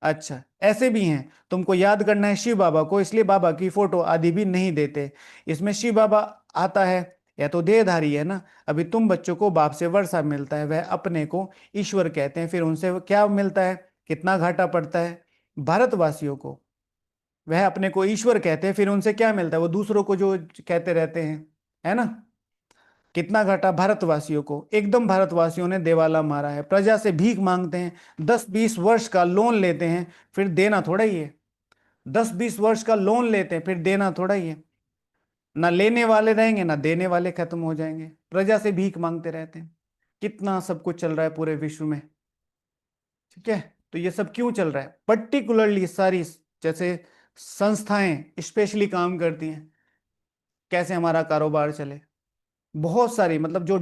अच्छा, ऐसे भी हैं, तुमको याद करना है शिव बाबा को, इसलिए बाबा की फोटो आदि भी नहीं देते। इसमें शिव बाबा आता है, या तो देहधारी है ना। अभी तुम बच्चों को बाप से वर्षा मिलता है, वह अपने को ईश्वर कहते हैं, फिर उनसे क्या मिलता है, कितना घाटा पड़ता है भारतवासियों को। वह अपने को ईश्वर कहते हैं, फिर उनसे क्या मिलता है, वो दूसरों को जो कहते रहते हैं, है ना। कितना घाटा भारतवासियों को, एकदम भारतवासियों ने देवाला मारा है, प्रजा से भीख मांगते हैं, 10-20 वर्ष का लोन लेते हैं, फिर देना थोड़ा ही है। 10-20 वर्ष का लोन लेते हैं फिर देना थोड़ा ही है। ना लेने वाले रहेंगे ना देने वाले, खत्म हो जाएंगे, प्रजा से भीख मांगते रहते हैं। कितना सब कुछ चल रहा है पूरे विश्व में, ठीक है। तो ये सब क्यों चल रहा है, पर्टिकुलरली सारी जैसे संस्थाएं स्पेशली काम करती हैं कैसे हमारा कारोबार चले। बहुत सारी मतलब जो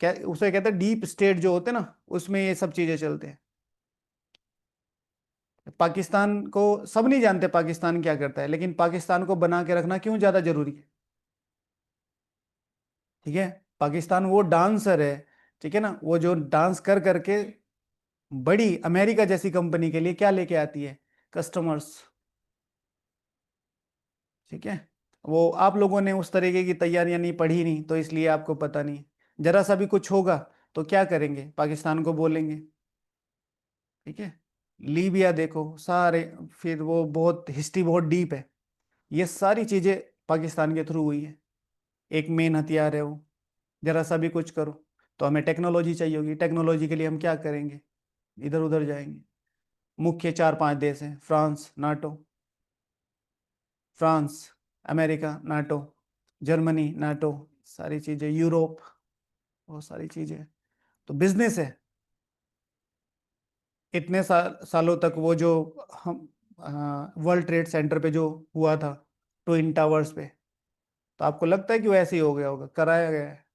क्या उसे कहते हैं डीप स्टेट जो होते हैं ना, उसमें ये सब चीजें चलते हैं। पाकिस्तान को सब नहीं जानते पाकिस्तान क्या करता है, लेकिन पाकिस्तान को बना के रखना क्यों ज्यादा जरूरी है, ठीक है। पाकिस्तान वो डांसर है, ठीक है ना, वो जो डांस कर करके बड़ी अमेरिका जैसी कंपनी के लिए क्या लेके आती है, कस्टमर्स, ठीक है। वो आप लोगों ने उस तरीके की तैयारियां नहीं पढ़ी नहीं, तो इसलिए आपको पता नहीं। जरा सा भी कुछ होगा तो क्या करेंगे, पाकिस्तान को बोलेंगे, ठीक है। लीबिया देखो सारे, फिर वो बहुत हिस्ट्री बहुत डीप है। ये सारी चीजें पाकिस्तान के थ्रू हुई है। एक मेन हथियार है वो। जरा सा भी कुछ करो तो हमें टेक्नोलॉजी चाहिए होगी, टेक्नोलॉजी के लिए हम क्या करेंगे, इधर उधर जाएंगे। मुख्य 4-5 देश हैं, France NATO, France, America NATO, Germany NATO, सारी चीजें, यूरोप, बहुत सारी चीजें। तो बिजनेस है। इतने सालों तक वो जो हम वर्ल्ड ट्रेड सेंटर पे जो हुआ था, ट्विन टावर्स पे, तो आपको लगता है कि वो ऐसे ही हो गया होगा, कराया गया है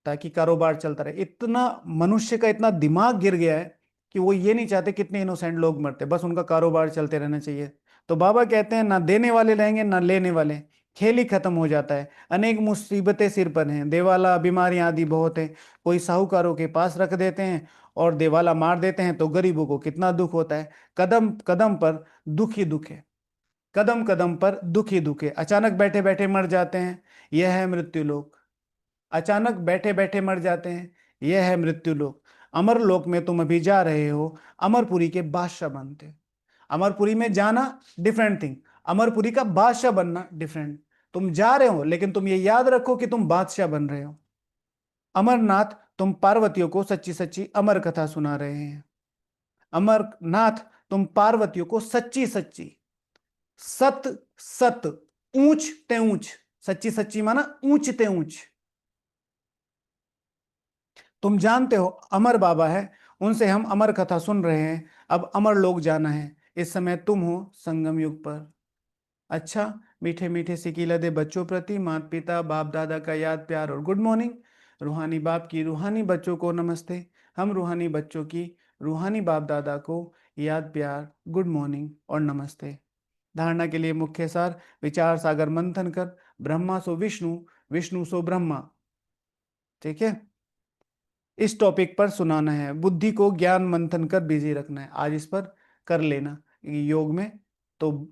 ताकि कारोबार चलता रहे। इतना मनुष्य का इतना दिमाग गिर गया है कि वो ये नहीं चाहते कितने इनोसेंट लोग मरते, बस उनका कारोबार चलते रहना चाहिए। तो बाबा कहते हैं ना देने वाले रहेंगे ना लेने वाले, खेल ही खत्म हो जाता है। अनेक मुसीबतें सिर पर हैं, देवाला बीमारियां आदि बहुत है। कोई साहूकारों के पास रख देते हैं और देवाला मार देते हैं, तो गरीबों को कितना दुख होता है। कदम कदम पर दुख ही दुख है, कदम कदम पर दुख ही दुख है। अचानक बैठे बैठे मर जाते हैं, यह है मृत्यु लोक। अचानक बैठे बैठे मर जाते हैं, यह है मृत्यु लोक। अमर लोक में तुम अभी जा रहे हो, अमरपुरी के बादशाह बनते। अमरपुरी में जाना डिफरेंट थिंग, अमरपुरी का बादशाह बनना डिफरेंट। तुम जा रहे हो, लेकिन तुम ये याद रखो कि तुम बादशाह बन रहे हो। अमरनाथ, तुम पार्वतियों को सच्ची सच्ची अमर कथा सुना रहे हैं। अमरनाथ, तुम पार्वतियों को सच्ची सच्ची, सत सत, ऊंच ते ऊंच, सच्ची सच्ची माना ऊंच ते ऊंच। तुम जानते हो अमर बाबा है, उनसे हम अमर कथा सुन रहे हैं। अब अमर लोग जाना है। इस समय तुम हो संगम युग पर। अच्छा, मीठे मीठे सिकी लदे बच्चों प्रति माता पिता बाप दादा का याद प्यार और गुड मॉर्निंग। रूहानी बाप की रूहानी बच्चों को नमस्ते। हम रूहानी बच्चों की रूहानी बाप दादा को याद प्यार, गुड मॉर्निंग और नमस्ते। धारणा के लिए मुख्य सार, विचार सागर मंथन कर, ब्रह्मा सो विष्णु, विष्णु सो ब्रह्मा। ठीक है, इस टॉपिक पर सुनाना है, बुद्धि को ज्ञान मंथन कर बिजी रखना है। आज इस पर कर लेना योग में। तो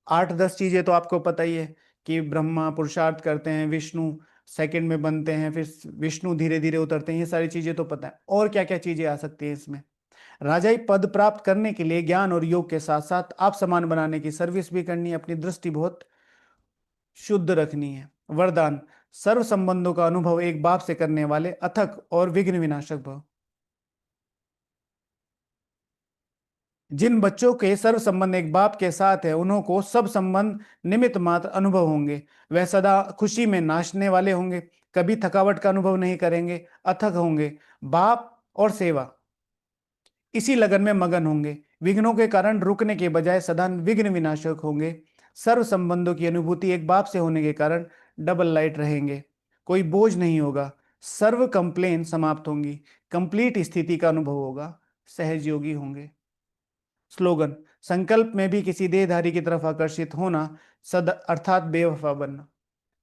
8-10 चीजें तो आपको पता ही है कि ब्रह्मा पुरुषार्थ करते हैं, विष्णु सेकंड में बनते हैं, फिर विष्णु धीरे धीरे उतरते हैं, ये सारी चीजें तो पता है। और क्या क्या चीजें आ सकती है इसमें। राजाई पद प्राप्त करने के लिए ज्ञान और योग के साथ साथ आप समान बनाने की सर्विस भी करनी है, अपनी दृष्टि बहुत शुद्ध रखनी है। वरदान, सर्व संबंधों का अनुभव एक बाप से करने वाले अथक और विघ्न विनाशक भव। जिन बच्चों के सर्व संबंध एक बाप के साथ है, उन्हों को सब संबंध निमित्त मात्र अनुभव होंगे। वह सदा खुशी में नाचने वाले होंगे, कभी थकावट का अनुभव नहीं करेंगे, अथक होंगे। बाप और सेवा इसी लगन में मगन होंगे। विघ्नों के कारण रुकने के बजाय सदा विघ्न विनाशक होंगे। सर्व संबंधों की अनुभूति एक बाप से होने के कारण डबल लाइट रहेंगे। कोई बोझ नहीं होगा, सर्व कंप्लेन समाप्त होंगी, कंप्लीट स्थिति का अनुभव होगा, सहज योगी होंगे। स्लोगन, संकल्प में भी किसी देहधारी की तरफ आकर्षित होना, सद अर्थात बेवफा बनना।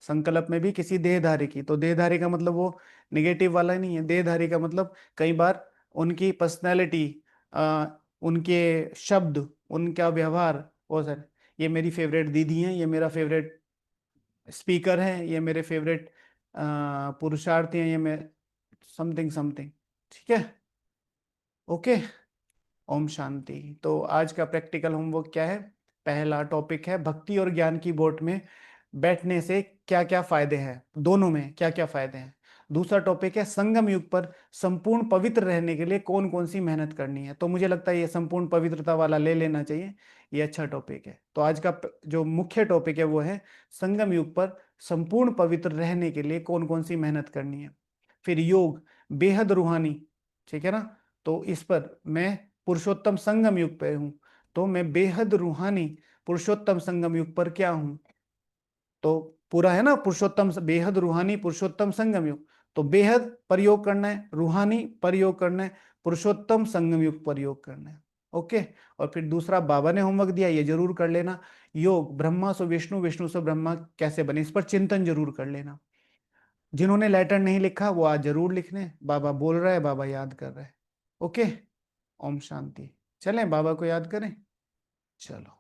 संकल्प में भी किसी देहधारी की, तो देहधारी का मतलब वो निगेटिव वाला नहीं है। देहधारी का मतलब कई बार उनकी पर्सनैलिटी, उनके शब्द, उनका व्यवहार। ओ सर, ये मेरी फेवरेट दीदी हैं, ये मेरा फेवरेट स्पीकर है, ये मेरे फेवरेट पुरुषार्थी हैं, ये मैं समथिंग समथिंग। ठीक है, ओके। ओम शांति। तो आज का प्रैक्टिकल होमवर्क क्या है। पहला टॉपिक है भक्ति और ज्ञान की बोट में बैठने से क्या क्या फायदे हैं, दोनों में क्या क्या फायदे हैं। दूसरा टॉपिक है संगम युग पर संपूर्ण पवित्र रहने के लिए कौन कौन सी मेहनत करनी है। तो मुझे लगता है ये संपूर्ण पवित्रता वाला ले लेना चाहिए, ये अच्छा टॉपिक है। तो आज का जो मुख्य टॉपिक है वो है संगम युग पर संपूर्ण पवित्र रहने के लिए कौन कौन सी मेहनत करनी है। फिर योग बेहद रूहानी, ठीक है ना। तो इस पर मैं पुरुषोत्तम संगम युग पे हूं, तो मैं बेहद रूहानी पुरुषोत्तम संगम युग पर क्या हूं। तो पूरा है ना, पुरुषोत्तम बेहद रूहानी पुरुषोत्तम संगम युग। तो बेहद प्रयोग करना है, रूहानी प्रयोग करना है, पुरुषोत्तम संगम युग प्रयोग करना है। ओके। और फिर दूसरा बाबा ने होमवर्क दिया, ये जरूर कर लेना। योग ब्रह्मा सो विष्णु, विष्णु सो ब्रह्मा कैसे बने, इस पर चिंतन जरूर कर लेना। जिन्होंने लेटर नहीं लिखा वो आज जरूर लिख लें, बाबा बोल रहा है, बाबा याद कर रहा है। ओके। ओम शांति। चलें बाबा को याद करें, चलो।